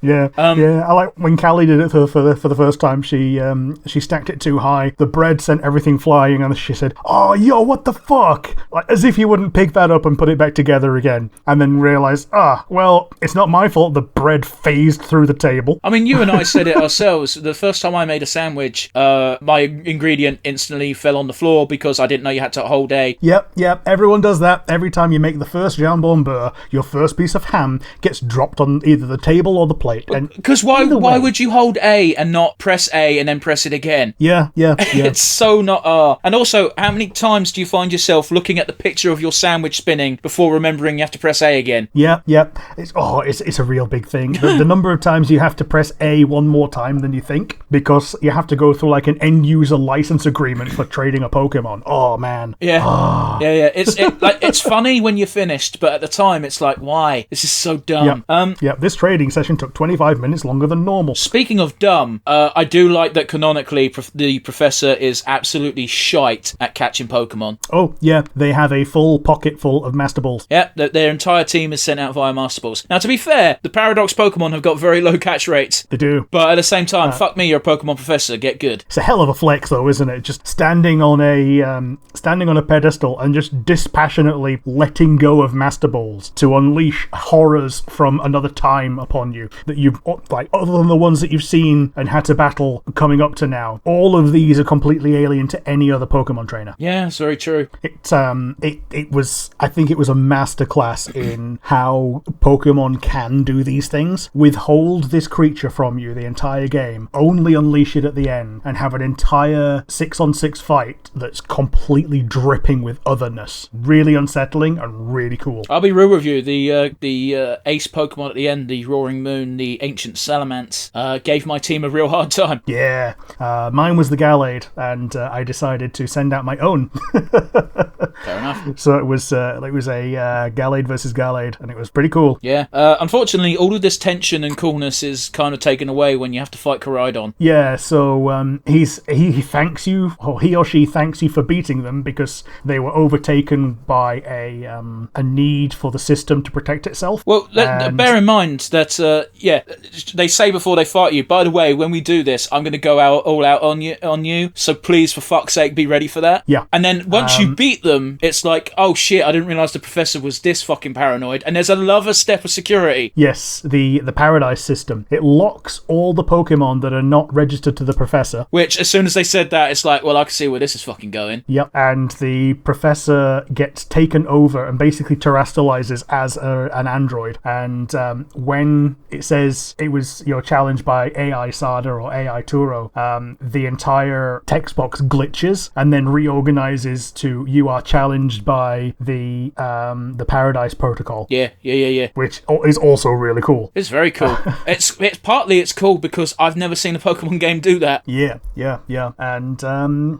Yeah, I like when Callie did it for the first time. She stacked it too high. The bread sent everything flying, and she said, "Oh, yo, what the fuck?" Like, as if you wouldn't pick that up and put it back together again, and then realize, well, it's not my fault. The bread phased through the table. I mean, you and I said it ourselves. The first time I made a sandwich, my ingredient instantly fell on the floor because I didn't know you had to hold a. Yep. Everyone does that. Every time you make the first jambon beurre, your first piece of ham gets dropped on either the table or the plate. Because why would you hold A and not press A and then press it again? Yeah. It's so not And also, how many times do you find yourself looking at the picture of your sandwich spinning before remembering you have to press A again? Yeah. It's a real big thing. The number of times you have to press A one more time than you think, because you have to go through like an end user license agreement for trading a Pokemon. Oh man. Yeah. Yeah. It's funny when you're finished, but at the time it's like, why? This is so dumb. This trading session took 25 minutes longer than normal. Speaking of dumb, I do like that canonically the professor is absolutely shite at catching Pokemon. Oh, yeah, they have a full pocket full of Master Balls. Yeah, their entire team is sent out via Master Balls. Now, to be fair, the Paradox Pokemon have got very low catch rates. They do. But at the same time, fuck me, you're a Pokemon professor, get good. It's a hell of a flex, though, isn't it? Just standing on a pedestal and just dispassionately letting go of Master Balls to unleash horrors from another time upon you that you've, like, other than the ones that you've seen and had to battle coming up to now. All of these are completely alien to any other Pokemon trainer. Yeah, it's very true. It was, I think it was a masterclass in how Pokemon can do these things. Withhold this creature from you the entire game, only unleash it at the end, and have an entire 6-on-6 fight that's completely dripping with otherness. Really unsettling and really cool. I'll be real with you. The ace Pokemon at the end, the Roaring Moon, the Ancient Salamence, gave my team a real hard time. Yeah, mine was the Gallade, and I decided to send out my own. Fair enough. So it was a Gallade versus Gallade, and it was pretty cool. Yeah. Unfortunately, all of this tension and coolness is kind of taken away when you have to fight Koraidon. Yeah. So he thanks you, or he or she thanks you for beating them because they were overtaken by a need for the system to protect itself. Well, bear in mind that yeah, they say before they fight you, by the way, when we do this, I'm going to go all out on you, so please, for fuck's sake, be ready for that. Yeah. And then once you beat them, it's like, oh shit, I didn't realise the professor was this fucking paranoid, and there's another step of security. Yes, the Paradise system. It locks all the Pokemon that are not registered to the professor. Which, as soon as they said that, it's like, well, I can see where this is fucking going. Yep, and the professor gets taken over and basically terrestrializes as an android. And when it says it was challenged by AI Sada or AI Turo, the entire text box glitches and then reorganizes to you are challenged by the Paradise Protocol. Yeah. Which is also really cool. It's very cool. it's partly cool because I've never seen a Pokemon game do that. Yeah. And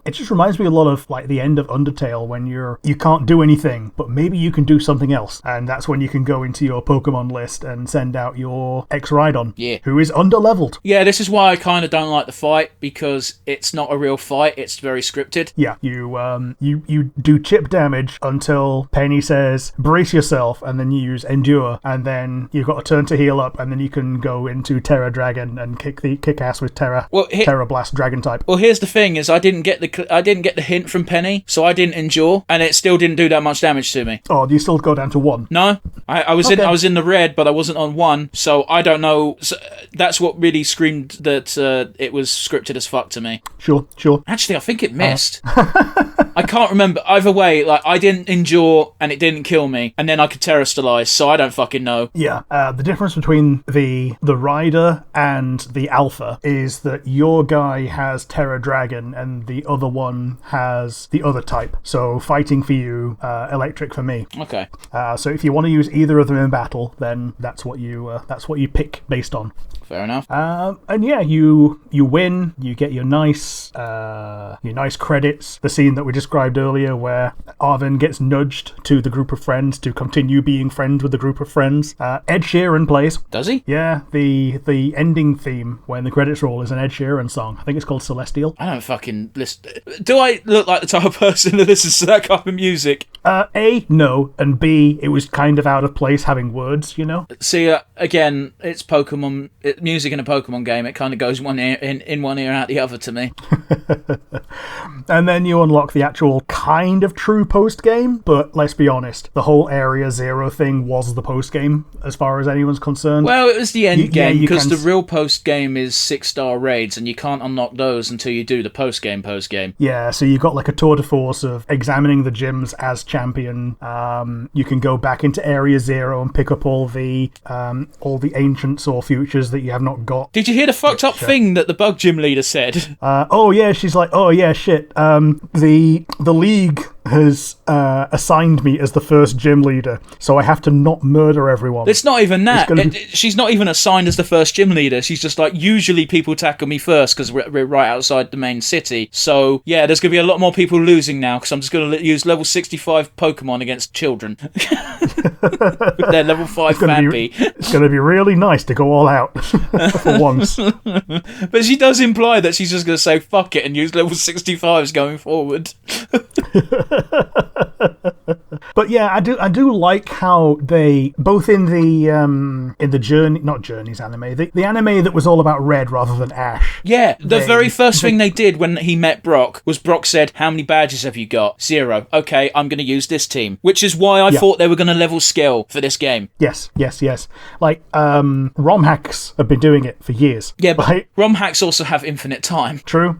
it just reminds me a lot of like the end of Undertale when you can't do anything, but maybe you can do something else. And that's when you can go into your Pokemon list and send out your Ex-Rhydon, who is underleveled. Yeah, this is why I kind of don't like the fight, because it's not a real fight, it's very scripted. Yeah, you do chip damage until Penny says, brace yourself, and then you use Endure, and then you've got a turn to heal up, and then you can go into Terra Dragon and kick ass with Terra Blast Dragon type. Well, here's the thing: is I didn't get the hint from Penny, so I didn't endure, and it still didn't do that much damage to me. Oh, do you still go down to 1? No, I was in the red, but I wasn't on 1, so I don't know. So that's what really screamed that it was scripted as fuck to me. Sure. Actually, I think it missed. I can't remember. Either way, like, I didn't endure and it didn't kill me, and then I could terrestrialize, so I don't fucking know. Yeah, the difference between the Rider and the Alpha is that your guy has Terra Dragon and the other one has the other type. So fighting for you, electric for me. Okay. So if you want to use either of them in battle, then that's what you pick based on. Fair enough. And yeah, you win. You get your nice credits. The scene that we described earlier, where Arvin gets nudged to the group of friends to continue being friends with the group of friends. Ed Sheeran plays. Does he? Yeah, the ending theme when the credits roll is an Ed Sheeran song. I think it's called Celestial. I don't fucking listen. Do I look like the type of person that listens to that kind of music? A, no, and B, it was kind of out of place having words, See, again, it's Pokemon. Music in a Pokemon game, it kind of goes one ear in one ear out the other to me. And then you unlock the actual kind of true post-game, but let's be honest, the whole Area Zero thing was the post-game, as far as anyone's concerned. Well, it was the end game, because the real post-game is 6-star raids, and you can't unlock those until you do the post-game. Yeah, so you've got like a tour de force of examining the gyms as champion. You can go back into Area Zero and pick up all the ancients or futures that you have not got. Did you hear the fucked up thing that the bug gym leader said? Oh yeah, she's like, oh yeah, shit. The league has assigned me as the first gym leader, so I have to not murder everyone. It's not even that. She's not even assigned as the first gym leader. She's just like, usually people tackle me first because we're right outside the main city. So yeah, there's going to be a lot more people losing now because I'm just going to use level 65 Pokemon against children. With their level 5 Vampy. It's going to be really nice to go all out for once. But she does imply that she's just going to say fuck it and use level 65s going forward. But yeah, I do like how they both in the Journeys anime, the anime that was all about Red rather than Ash. Yeah, the very first thing they did when he met Brock was Brock said, "How many badges have you got?" 0. Okay, I'm going to use this team, which is why I thought they were going to level skill for this game. Yes. Like ROM hacks have been doing it for years. Yeah, but ROM hacks also have infinite time. True.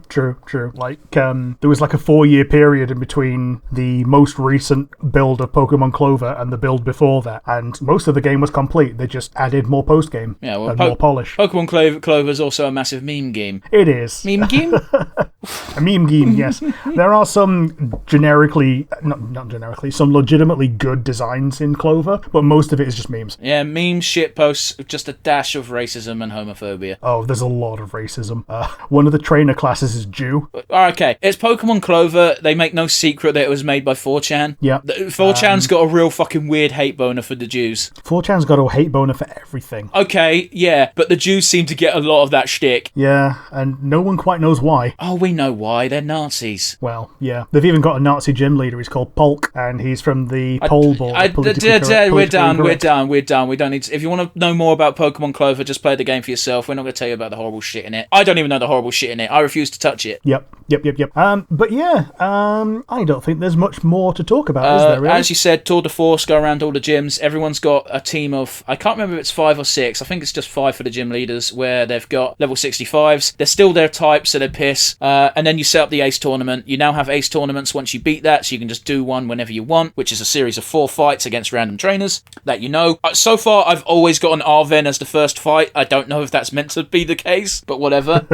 Like there was like a 4-year period in between the most recent build of Pokemon Clover and the build before that, and most of the game was complete. They just added more post-game and more polish. Pokemon Clover is also a massive meme game. It is. Meme game? A meme game, yes. There are some some legitimately good designs in Clover, but most of it is just memes. Yeah, memes, shitposts, just a dash of racism and homophobia. Oh, there's a lot of racism. One of the trainer classes is Jew. Okay, it's Pokemon Clover. They make no secret that it was made by 4chan. Yeah. 4chan's got a real fucking weird hate boner for the Jews. 4chan's got a hate boner for everything. Okay, yeah, but the Jews seem to get a lot of that shtick. Yeah, and no one quite knows why. Oh, we know why. They're Nazis. Well, yeah. They've even got a Nazi gym leader. He's called Polk, and he's from the Pole Ball. We're done. We don't need to, if you want to know more about Pokemon Clover, just play the game for yourself. We're not going to tell you about the horrible shit in it. I don't even know the horrible shit in it. I refuse to touch it. Yep. But yeah, I don't think there's much more to talk about, is there, really? As you said, Tour de Force, go around all the gyms. Everyone's got a team of, I can't remember if it's 5 or 6. I think it's just 5 for the gym leaders, where they've got level 65s. They're still their type, so they're piss. And then you set up the Ace Tournament. You now have Ace Tournaments once you beat that, so you can just do one whenever you want, which is a series of 4 fights against random trainers that you know. So far, I've always got an Arven as the first fight. I don't know if that's meant to be the case, but whatever.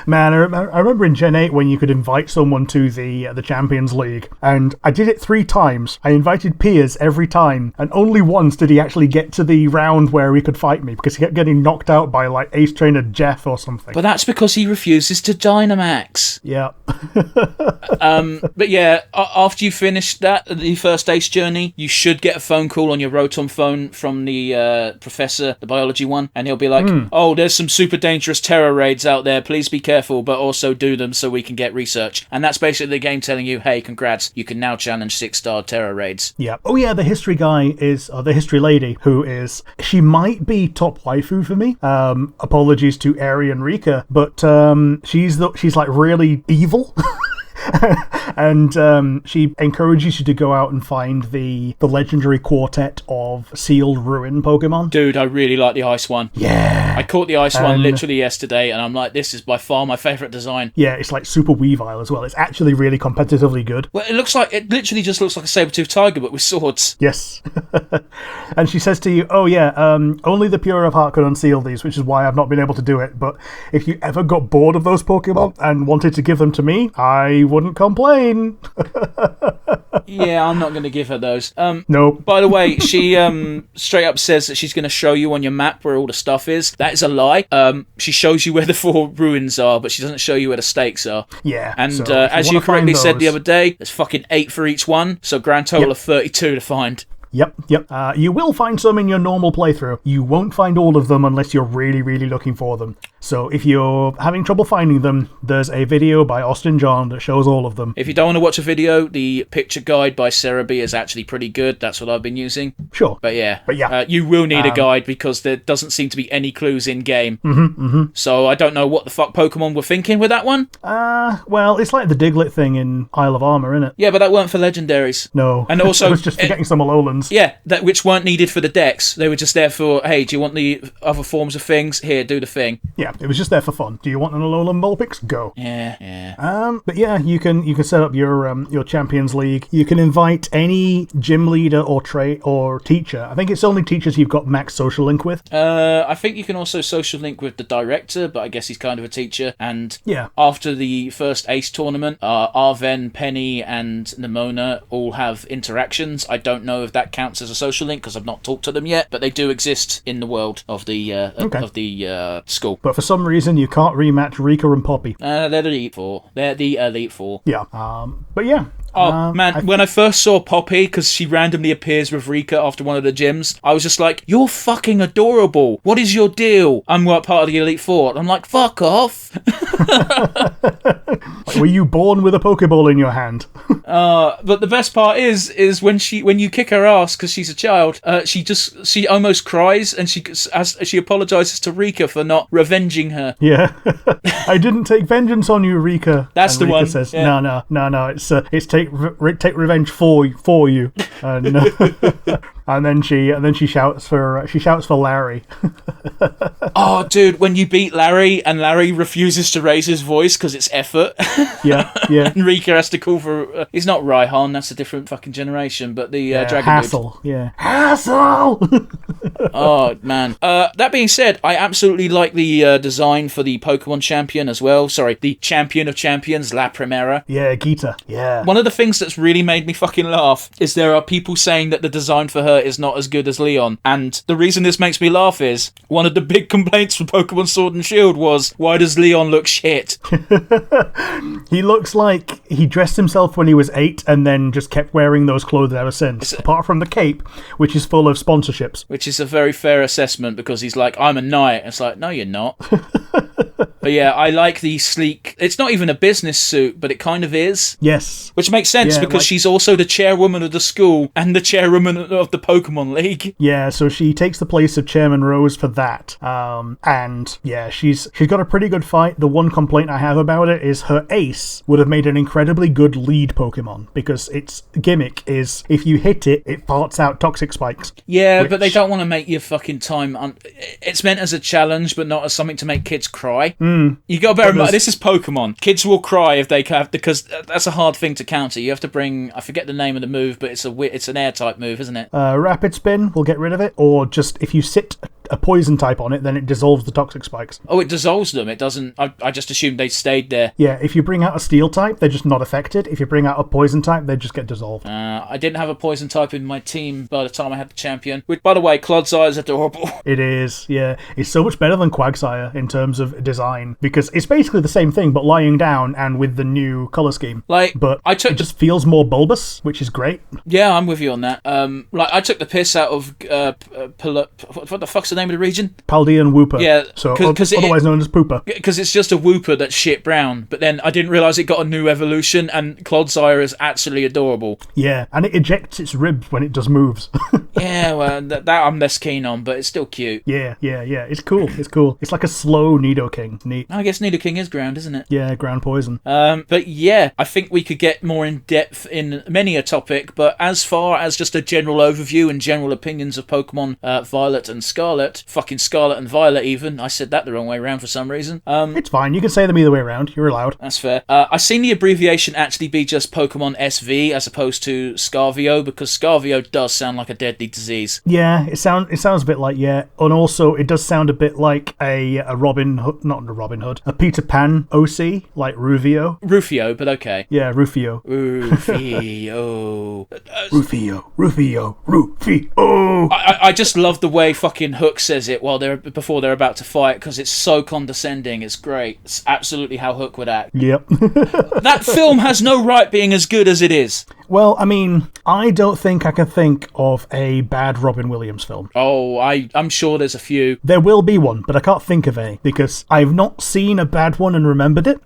Man, I remember in Gen 8 when you could invite someone to the Champions League, and I did it 3 times. I invited Piers every time, and only once did he actually get to the round where he could fight me, because he kept getting knocked out by, like, Ace Trainer Jeff or something. But that's because he refuses to Dynamax. Yeah. But yeah, after you finish the first Ace journey, you should get a phone call on your Rotom phone from the professor, the biology one, and he'll be like, oh, there's some super dangerous terror raids out there, please be careful, but also do them so we can get research. And that's basically the game telling you, hey, congrats, you can now challenge 6-star terror raids. Yeah. Oh yeah, the history guy is, or the history lady, she might be top waifu for me. Apologies to Ari and Rika, but she's like really evil. And she encourages you to go out and find the legendary quartet of sealed ruin Pokemon. Dude, I really like the ice one. Yeah. I caught the ice one literally yesterday, and I'm like, this is by far my favourite design. Yeah, it's like Super Weavile as well. It's actually really competitively good. Well, it literally just looks like a saber-toothed tiger, but with swords. Yes. And she says to you, oh yeah, only the pure of heart could unseal these, which is why I've not been able to do it. But if you ever got bored of those Pokemon and wanted to give them to me, I wouldn't complain. Yeah, I'm not going to give her those. Nope. By the way, she straight up says that she's going to show you on your map where all the stuff is. That is a lie. She shows you where the 4 ruins are, but she doesn't show you where the stakes are. Yeah. And so as you correctly said the other day, there's fucking 8 for each one, so grand total of 32 to find. Yep. You will find some in your normal playthrough. You won't find all of them unless you're really, really looking for them. So if you're having trouble finding them, there's a video by Austin John that shows all of them. If you don't want to watch a video, the picture guide by Sarah B is actually pretty good. That's what I've been using. Sure. But yeah, you will need a guide because there doesn't seem to be any clues in game. So I don't know what the fuck Pokemon were thinking with that one. Well, it's like the Diglett thing in Isle of Armor, isn't it? Yeah, but that weren't for legendaries. No. And also, it was just for getting some Alolans. Yeah, which weren't needed for the decks. They were just there for, hey, do you want the other forms of things? Here, do the thing. Yeah, it was just there for fun. Do you want an Alolan Vulpix? Go. Yeah. But yeah, you can set up your Champions League. You can invite any gym leader or teacher. I think it's only teachers you've got max social link with. I think you can also social link with the director, but I guess he's kind of a teacher. And yeah, after the first Ace tournament, Arven, Penny, and Nimona all have interactions. I don't know if that counts as a social link because I've not talked to them yet, but they do exist in the world of the school. But for some reason, you can't rematch Rika and Poppy. They're the Elite Four. They're the Elite Four. Yeah. But yeah. Oh, man, when I first saw Poppy, because she randomly appears with Rika after one of the gyms, I was just like, you're fucking adorable. What is your deal? I'm part of the Elite Four. I'm like, fuck off. Were you born with a Pokeball in your hand? But the best part is when you kick her ass because she's a child, she almost cries and she apologizes to Rika for not revenging her. Yeah. I didn't take vengeance on you, Rika. That's and the Rika one. Says, yeah. No. It's take revenge for you. And then she shouts for Larry. Oh, dude, when you beat Larry and Larry refuses to raise his voice because it's effort. Yeah. And Rika has to call for. He's not Raihan. That's a different fucking generation. But the dragon Hassel. dude. Yeah. Hassel. Oh man. That being said, I absolutely like the design for the Pokemon champion as well. Sorry, the champion of champions, La Primera. Yeah, Gita. Yeah. One of the things that's really made me fucking laugh is there are people saying that the design for her is not as good as Leon. And the reason this makes me laugh is one of the big complaints from Pokemon Sword and Shield was, why does Leon look shit? He looks like he dressed himself when he was 8 and then just kept wearing those clothes ever since. Apart from the cape, which is full of sponsorships. Which is a very fair assessment because he's like, I'm a knight. It's like, no, you're not. But yeah, I like the sleek... It's not even a business suit, but it kind of is. Yes. Which makes sense because she's also the chairwoman of the school and the chairwoman of the Pokemon League. Yeah, so she takes the place of Chairman Rose for that. And yeah, she's got a pretty good fight. The one complaint I have about it is her ace would have made an incredibly good lead Pokemon, because its gimmick is if you hit it, it farts out toxic spikes. Yeah, but they don't want to make your fucking time... It's meant as a challenge, but not as something to make kids cry. You got to bear in mind, this is Pokemon. Kids will cry if they have, because that's a hard thing to counter. You have to bring... I forget the name of the move, but it's an air type move, isn't it? Rapid Spin will get rid of it, or just if you sit a poison type on it, then it dissolves the toxic spikes. Oh, it dissolves them. It doesn't... I just assumed they stayed there. Yeah, if you bring out a steel type, they're just not affected. If you bring out a poison type, they just get dissolved. I didn't have a poison type in my team by the time I had the champion. Which, by the way, Clodsire is adorable. It is, yeah. It's so much better than Quagsire in terms of design, because it's basically the same thing, but lying down and with the new colour scheme. But it just feels more bulbous, which is great. Yeah, I'm with you on that. I took the piss out of... what the fuck's the name of the region? Paldean Wooper. Yeah. So otherwise known as Pooper. Because it's just a Wooper that's shit brown, but then I didn't realise it got a new evolution, and Clodsire is absolutely adorable. Yeah, and it ejects its ribs when it does moves. Yeah, well, that I'm less keen on, but it's still cute. Yeah. It's cool. It's like a slow Nidoking. Neat. I guess Nidoking is ground, isn't it? Yeah, ground poison. But yeah, I think we could get more in depth in many a topic, but as far as just a general overview and general opinions of Pokemon Violet and Scarlet, fucking Scarlet and Violet even, I said that the wrong way around for some reason. It's fine, you can say them either way around, you're allowed. That's fair. I've seen the abbreviation actually be just Pokemon SV as opposed to Scarvio, because Scarvio does sound like a deadly disease. Yeah, it sounds a bit like, yeah, and also it does sound a bit like a Robin Hood, not a Robin Hood, a Peter Pan OC, like Rufio. Rufio, but okay. Yeah, Rufio. Rufio. Rufio. I just love the way fucking Hook says it before they're about to fight, because it's so condescending. It's great. It's absolutely how Hook would act. Yep. That film has no right being as good as it is. Well, I mean, I don't think I can think of a bad Robin Williams film. Oh, I'm sure there's a few. There will be one, but I can't think of any, because I've not seen a bad one and remembered it.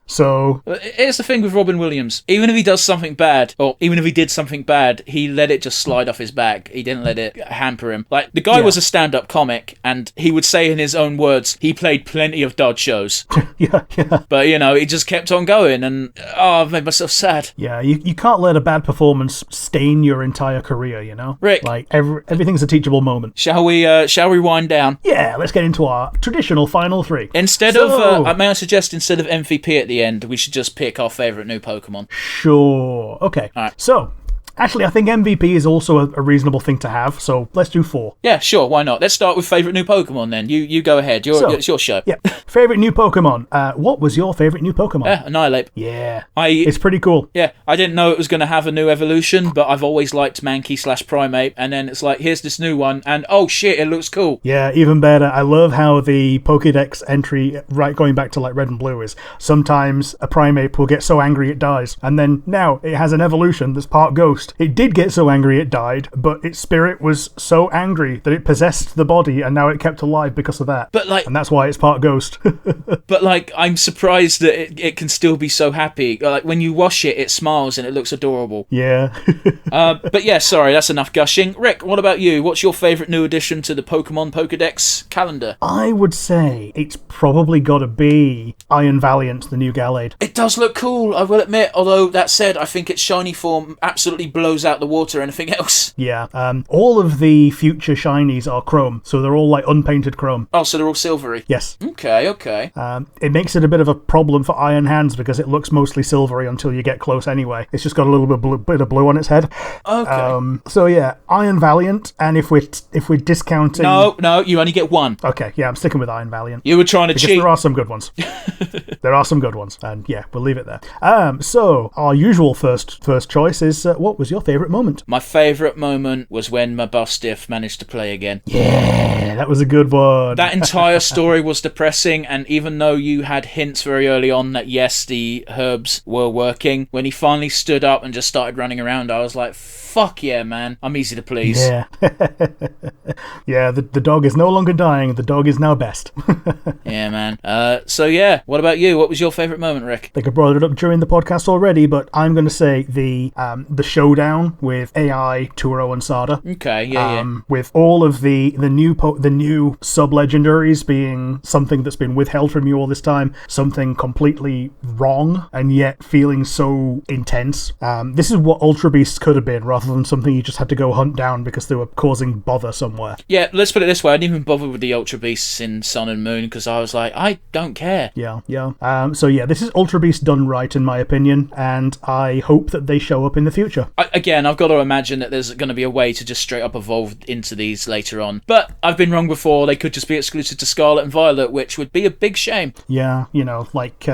So... Here's the thing with Robin Williams. Even if he does something bad, or even if he did something bad, he let it just slide off his back. He didn't let it hamper him. Like, the guy was a stand-up comic, and he would say in his own words, he played plenty of dud shows. Yeah. But, he just kept on going, and, I've made myself sad. Yeah, you can't let a bad performance stain your entire career, you know? Rick. Like, everything's a teachable moment. Shall we wind down? Yeah, let's get into our traditional final three. May I suggest instead of MVP at the end, we should just pick our favourite new Pokemon? Sure. Okay. All right. So, actually, I think MVP is also a reasonable thing to have, so let's do 4. Yeah, sure, why not? Let's start with favourite new Pokemon then. You go ahead. It's your show. Yeah. Favourite new Pokemon. What was your favourite new Pokemon? Annihilate. Yeah. It's pretty cool. Yeah, I didn't know it was going to have a new evolution, but I've always liked Mankey/Primate, and then it's like, here's this new one, and oh shit, it looks cool. Yeah, even better. I love how the Pokédex entry, right, going back to like Red and Blue, is sometimes a Primate will get so angry it dies, and then now it has an evolution that's part ghost. It did get so angry it died, but its spirit was so angry that it possessed the body, and now it kept alive because of that. And that's why it's part ghost. But I'm surprised that it can still be so happy. Like, when you wash it, it smiles and it looks adorable. Yeah. But yeah, sorry, that's enough gushing. Rick, what about you? What's your favourite new addition to the Pokemon Pokédex calendar? I would say it's probably got to be Iron Valiant, the new Gallade. It does look cool, I will admit, although that said, I think its shiny form absolutely blows out the water anything else. Yeah. All of the future shinies are chrome, so they're all like unpainted chrome. Oh, so they're all silvery? Yes. Okay. It makes it a bit of a problem for Iron Hands because it looks mostly silvery until you get close anyway. It's just got a little bit of blue on its head. Okay. So yeah, Iron Valiant, and if we're discounting... No, you only get one. Okay, yeah, I'm sticking with Iron Valiant. You were trying to cheat. There are some good ones. There are some good ones, and yeah, we'll leave it there. So our usual first choice is what was your favourite moment? My favourite moment was when my Bustiff managed to play again. Yeah, that was a good one. That entire story was depressing, and even though you had hints very early on that yes, the herbs were working, when he finally stood up and just started running around, I was like, fuck yeah, man. I'm easy to please. Yeah. Yeah, the dog is no longer dying. The dog is now best. Yeah, man. So yeah, what about you? What was your favourite moment, Rick? I think I brought it up during the podcast already, but I'm going to say the showdown with AI, Turo, and Sada. Okay, yeah. With all of the new sub-legendaries being something that's been withheld from you all this time, something completely wrong, and yet feeling so intense. This is what Ultra Beasts could have been, rather than something you just had to go hunt down because they were causing bother somewhere. Yeah, let's put it this way. I didn't even bother with the Ultra Beasts in Sun and Moon because I was like, I don't care. Yeah. So yeah, this is Ultra Beast done right, in my opinion, and I hope that they show up in the future. Again, I've got to imagine that there's going to be a way to just straight up evolve into these later on. But I've been wrong before. They could just be exclusive to Scarlet and Violet, which would be a big shame. Yeah, like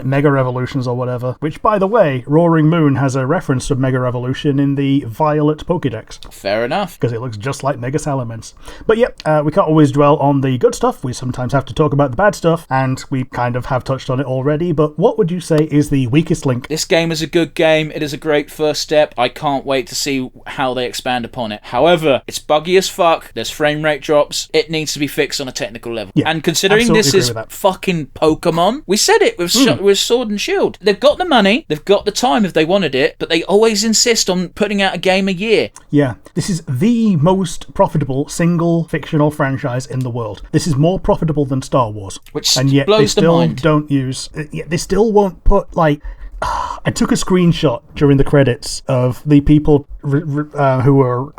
Mega Revolutions or whatever. Which, by the way, Roaring Moon has a reference to Mega Revolution in the Violet Pokédex. Fair enough. Because it looks just like Mega Salamence. But yeah, we can't always dwell on the good stuff. We sometimes have to talk about the bad stuff, and we kind of have touched on it already. But what would you say is the weakest link? This game is a good game. It is a great first step. I can't wait to see how they expand upon it. However, it's buggy as fuck. There's frame rate drops. It needs to be fixed on a technical level. Yeah, and considering this is fucking Pokemon, we said it with Sword and Shield. They've got the money, they've got the time if they wanted it, but they always insist on putting out a game a year. Yeah, this is the most profitable single fictional franchise in the world. This is more profitable than Star Wars. Which and yet blows they still the mind. Don't use... They still won't put, like... I took a screenshot during the credits of the people who were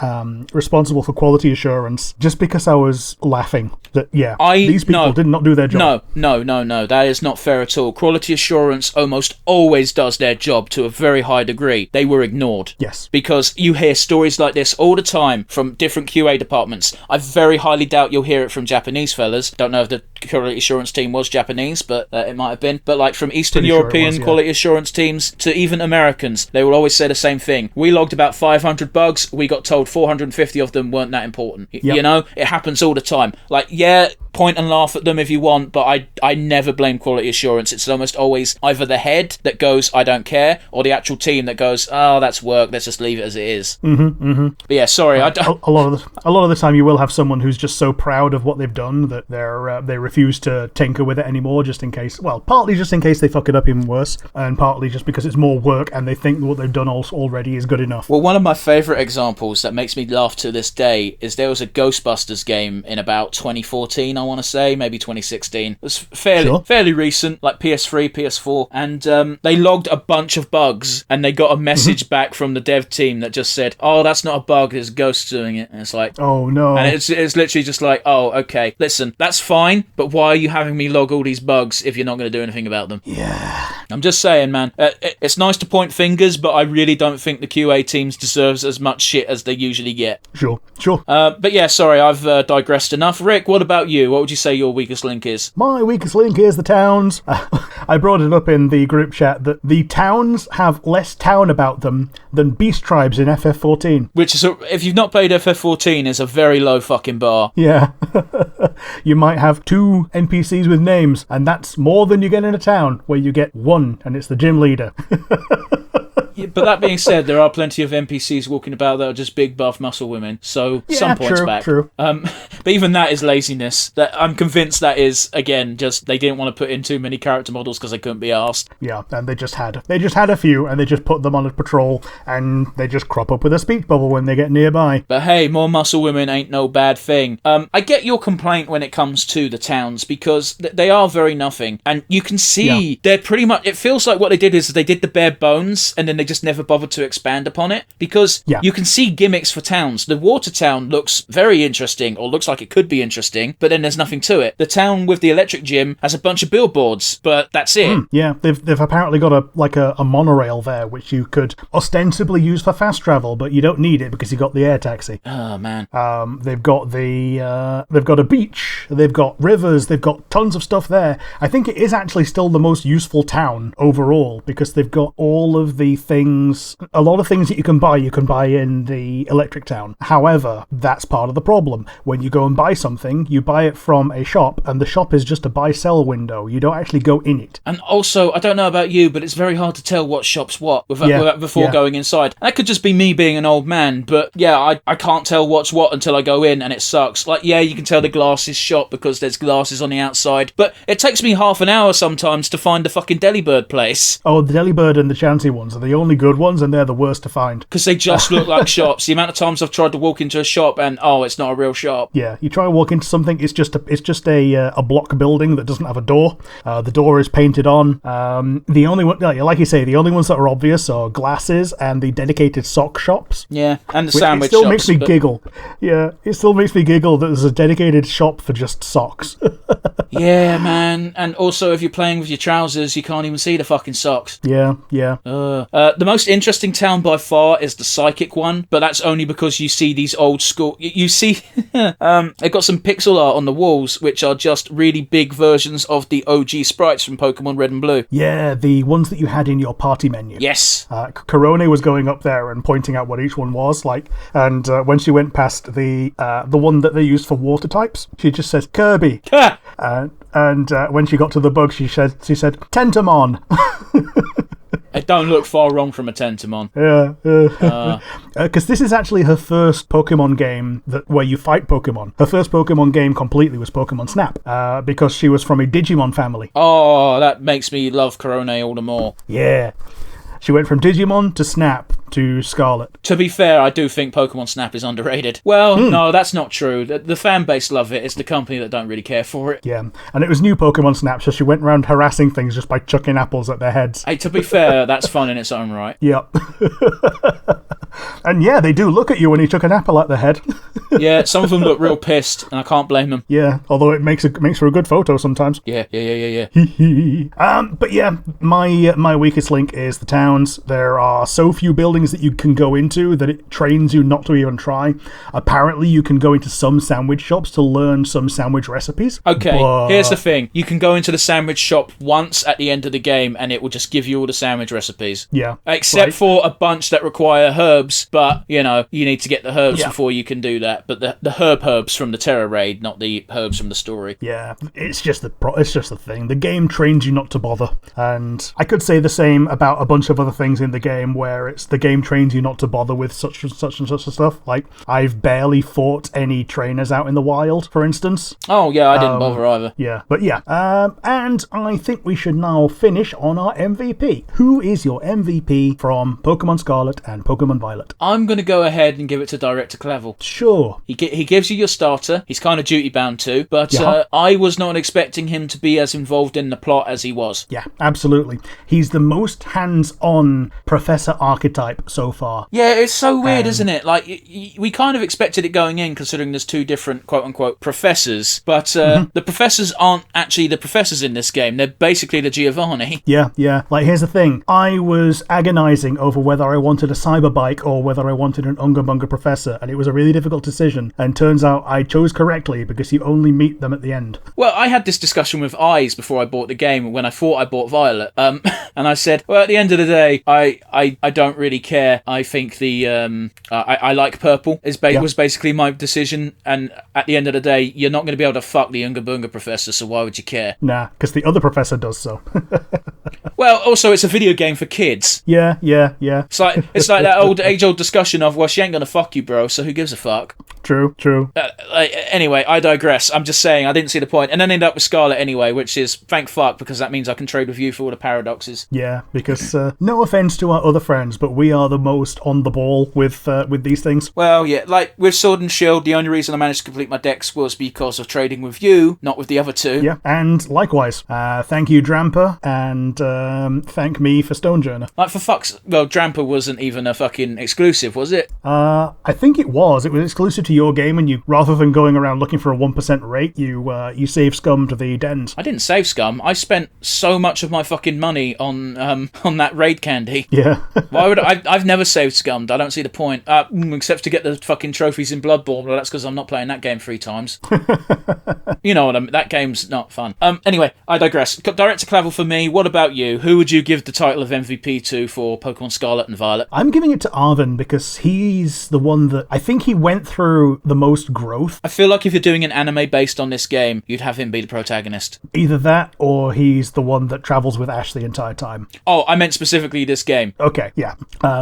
responsible for quality assurance just because I was laughing that, these people did not do their job. No. That is not fair at all. Quality assurance almost always does their job to a very high degree. They were ignored. Yes. Because you hear stories like this all the time from different QA departments. I very highly doubt you'll hear it from Japanese fellas. Don't know if the quality assurance team was Japanese, but it might have been. But like from Eastern European quality assurance teams to even Americans, they will always say the same thing. We logged about 500 bugs. We got told 450 of them weren't that important. You know, it happens all the time. Like, point and laugh at them if you want, but I never blame quality assurance. It's almost always either the head that goes, I don't care, or the actual team that goes, oh, that's work, let's just leave it as it is. But yeah, sorry. A lot of the time you will have someone who's just so proud of what they've done that they refuse to tinker with it anymore, just in case, well, partly just in case they fuck it up even worse, and partly just because it's more work and they think what they've done already is good enough. Well, one of my favourite examples that makes me laugh to this day is there was a Ghostbusters game in about 2014, I want to say, maybe 2016. It was fairly recent, like PS3, PS4, and they logged a bunch of bugs, and they got a message back from the dev team that just said, oh, that's not a bug, there's ghosts doing it. And it's like, oh no. And it's literally just like, oh, okay, listen, that's fine, but why are you having me log all these bugs if you're not going to do anything about them? Yeah. I'm just saying, man, it's nice to point fingers, but I really don't think the QA teams deserves as much shit as they usually get. Sure. But yeah, sorry, I've digressed enough. Rick, what about you? What would you say your weakest link is? My weakest link is the towns. I brought it up in the group chat that the towns have less town about them than beast tribes in FF14. Which is, if you've not played FF14, is a very low fucking bar. Yeah. You might have 2 NPCs with names, and that's more than you get in a town, where you get 1, and it's the gym leader. Yeah, but that being said, there are plenty of NPCs walking about that are just big buff muscle women, so some points back. True. But even that is laziness. That I'm convinced that is, again, just they didn't want to put in too many character models because they couldn't be asked. Yeah, and they just had a few, and they just put them on a patrol, and they just crop up with a speech bubble when they get nearby. But hey, more muscle women ain't no bad thing. I get your complaint when it comes to the towns, because they are very nothing, and you can see they're pretty much, it feels like what they did is they did the bare bones, and then they just never bothered to expand upon it, because you can see gimmicks for towns. The water town looks very interesting, or looks like it could be interesting, but then there's nothing to it. The town with the electric gym has a bunch of billboards, but that's it. Yeah, they've apparently got a monorail there, which you could ostensibly use for fast travel, but you don't need it because you got the air taxi. Oh man. They've got a beach, they've got rivers, they've got tons of stuff there. I think it is actually still the most useful town overall, because they've got all of the things things that you can buy in the Electric Town. However, that's part of the problem. When you go and buy something, you buy it from a shop, and the shop is just a buy-sell window. You don't actually go in it. And also, I don't know about you, but it's very hard to tell what shop's what before going inside. That could just be me being an old man, but yeah, I can't tell what's what until I go in, and it sucks. Like, yeah, you can tell the glasses shop because there's glasses on the outside, but it takes me half an hour sometimes to find the fucking Delibird place. Oh, the Delibird and the Chancy ones are the only good ones, and they're the worst to find. Because they just look like shops. The amount of times I've tried to walk into a shop and, it's not a real shop. Yeah, you try and walk into something, it's just a block building that doesn't have a door. The door is painted on. The only one, like you say, the only ones that are obvious are glasses and the dedicated sock shops. Yeah, and the sandwich shops. It still makes me giggle. Yeah, it still makes me giggle that there's a dedicated shop for just socks. Yeah, man. And also, if you're playing with your trousers, you can't even see the fucking socks. Yeah. The most interesting town by far is the Psychic one, but that's only because you see these old school... You see... they've got some pixel art on the walls, which are just really big versions of the OG sprites from Pokemon Red and Blue. Yeah, the ones that you had in your party menu. Yes. Corone was going up there and pointing out what each one was, and when she went past the one that they used for water types, she just says, Kirby. And when she got to the bug, she said, Tentamon. It don't look far wrong from a Tentamon. Yeah. Because this is actually her first Pokemon game where you fight Pokemon. Her first Pokemon game completely was Pokemon Snap, because she was from a Digimon family. Oh, that makes me love Corone all the more. Yeah. She went from Digimon to Snap to Scarlet. To be fair, I do think Pokemon Snap is underrated. Well, no, that's not true. The fan base love it. It's the company that don't really care for it. Yeah, and it was new Pokemon Snap, so she went around harassing things just by chucking apples at their heads. Hey, to be fair, that's fun in its own right. Yep. And yeah, they do look at you when you chuck an apple at their head. Yeah, some of them look real pissed, and I can't blame them. Yeah, although it makes for a good photo sometimes. Yeah. But yeah, my weakest link is the towns. There are so few buildings that you can go into that it trains you not to even try. Apparently, you can go into some sandwich shops to learn some sandwich recipes. Okay, here's the thing. You can go into the sandwich shop once at the end of the game, and it will just give you all the sandwich recipes. Yeah. Except for a bunch that require herbs, but, you need to get the herbs before you can do that. But the herbs from the Terra Raid, not the herbs from the story. Yeah, it's just the thing. The game trains you not to bother. And I could say the same about a bunch of other things in the game where it's the game trains you not to bother with such and such stuff. Like, I've barely fought any trainers out in the wild, for instance. Oh, yeah, I didn't bother either. Yeah, but yeah. And I think we should now finish on our MVP. Who is your MVP from Pokemon Scarlet and Pokemon Violet? I'm going to go ahead and give it to Director Clavel. Sure. He gives you your starter. He's kind of duty-bound too, but I was not expecting him to be as involved in the plot as he was. Yeah, absolutely. He's the most hands-on Professor archetype so far. Yeah, it's so weird, isn't it? Like, we kind of expected it going in, considering there's two different quote-unquote professors, but the professors aren't actually the professors in this game. They're basically the Giovanni. Yeah. Like, here's the thing. I was agonizing over whether I wanted a cyber bike or whether I wanted an Unga Bunga professor, and it was a really difficult decision, and turns out I chose correctly because you only meet them at the end. Well, I had this discussion with Eyes before I bought the game when I thought I bought Violet, and I said, well, at the end of the day, I don't really care. I think I like purple was basically my decision, and at the end of the day, you're not going to be able to fuck the Unga Bunga professor, so why would you care? Nah, because the other professor does so. Well, also, it's a video game for kids. Yeah. It's like that age-old discussion of, well, she ain't gonna fuck you, bro, so who gives a fuck? True. Anyway, I digress. I'm just saying, I didn't see the point. And then end up with Scarlet anyway, which is, thank fuck, because that means I can trade with you for all the paradoxes. Yeah, because, no offense to our other friends, but we are the most on the ball with these things. Well, yeah, like, with Sword and Shield, the only reason I managed to complete my decks was because of trading with you, not with the other two. Yeah, and likewise. Thank you, Dramper, and thank me for Stonejourner. Like, for fuck's... Well, Dramper wasn't even a fucking exclusive, was it? I think it was. It was exclusive to your game, and you, rather than going around looking for a 1% rate, you save scum to the dens. I didn't save scum. I spent so much of my fucking money on that raid candy. Yeah. Why would I I've never saved Scummed. I don't see the point, except to get the fucking trophies in Bloodborne. Well, that's because I'm not playing that game 3 times. You know what I mean? That game's not fun. Anyway, I digress. Director Clavel for me. What about you? Who would you give the title of MVP to for Pokemon Scarlet and Violet? I'm giving it to Arvin because he's the one that I think he went through the most growth. I feel like if you're doing an anime based on this game, you'd have him be the protagonist. Either that or he's the one that travels with Ash the entire time. Oh, I meant specifically this game. Okay, yeah.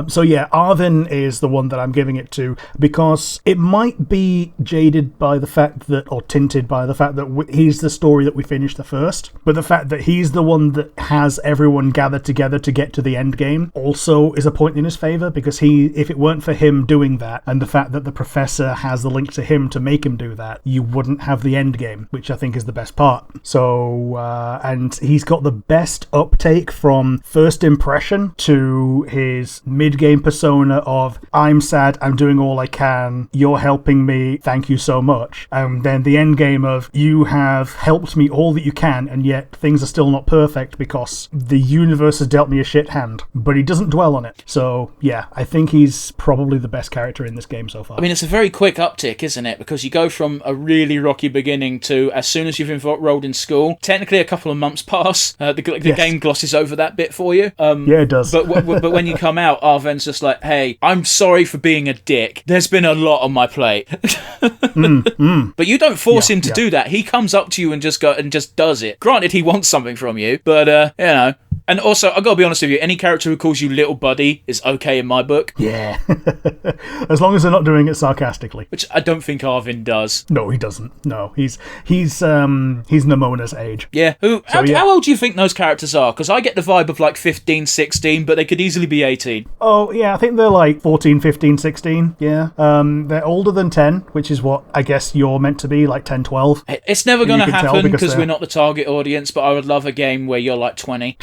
So yeah, Arvin is the one that I'm giving it to because it might be jaded by the fact that, or tinted by the fact that he's the story that we finished the first, but the fact that he's the one that has everyone gathered together to get to the end game also is a point in his favor, because if it weren't for him doing that and the fact that the professor has the link to him to make him do that, you wouldn't have the end game, which I think is the best part. So and he's got the best uptake from first impression to his mid-game persona of I'm sad, I'm doing all I can, you're helping me, thank you so much. And then the end game of you have helped me all that you can, and yet things are still not perfect because the universe has dealt me a shit hand. But he doesn't dwell on it. So yeah, I think he's probably the best character in this game so far. I mean, it's a very quick uptick, isn't it? Because you go from a really rocky beginning to as soon as you've enrolled in school, technically a couple of months pass. The game glosses over that bit for you. Yeah, it does. But when you come out, Arven's just like, hey, I'm sorry for being a dick. There's been a lot on my plate. But you don't force him to do that. He comes up to you and just does it. Granted, he wants something from you, but you know. And also, I've got to be honest with you, any character who calls you little buddy is okay in my book. Yeah. As long as they're not doing it sarcastically. Which I don't think Arvin does. No, he doesn't. No, he's Nemona's age. Yeah. How old do you think those characters are? Because I get the vibe of like 15, 16, but they could easily be 18. Oh, yeah, I think they're like 14, 15, 16, yeah. They're older than 10, which is what I guess you're meant to be, like 10, 12. It's never going to happen because we're not the target audience, but I would love a game where you're like 20.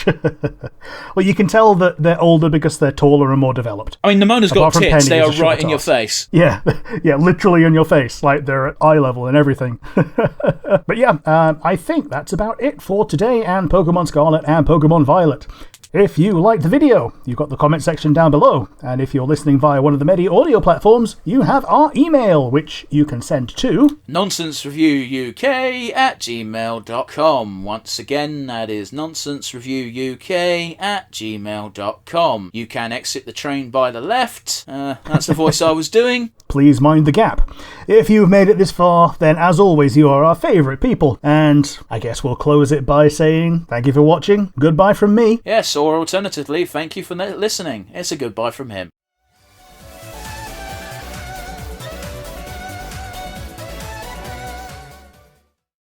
Well, you can tell that they're older because they're taller and more developed. I mean, Nemona's got tits, they are right in your face. Yeah, yeah, literally in your face, like they're at eye level and everything. But yeah, I think that's about it for today and Pokemon Scarlet and Pokemon Violet. If you liked the video, you've got the comment section down below, and if you're listening via one of the many audio platforms, you have our email, which you can send to nonsensereviewuk@gmail.com. Once again, that is nonsensereviewuk@gmail.com. You can exit the train by the left. That's the voice I was doing. Please mind the gap. If you've made it this far, then as always, you are our favourite people, and I guess we'll close it by saying thank you for watching, goodbye from me. Yes, or alternatively, thank you for listening. It's a goodbye from him.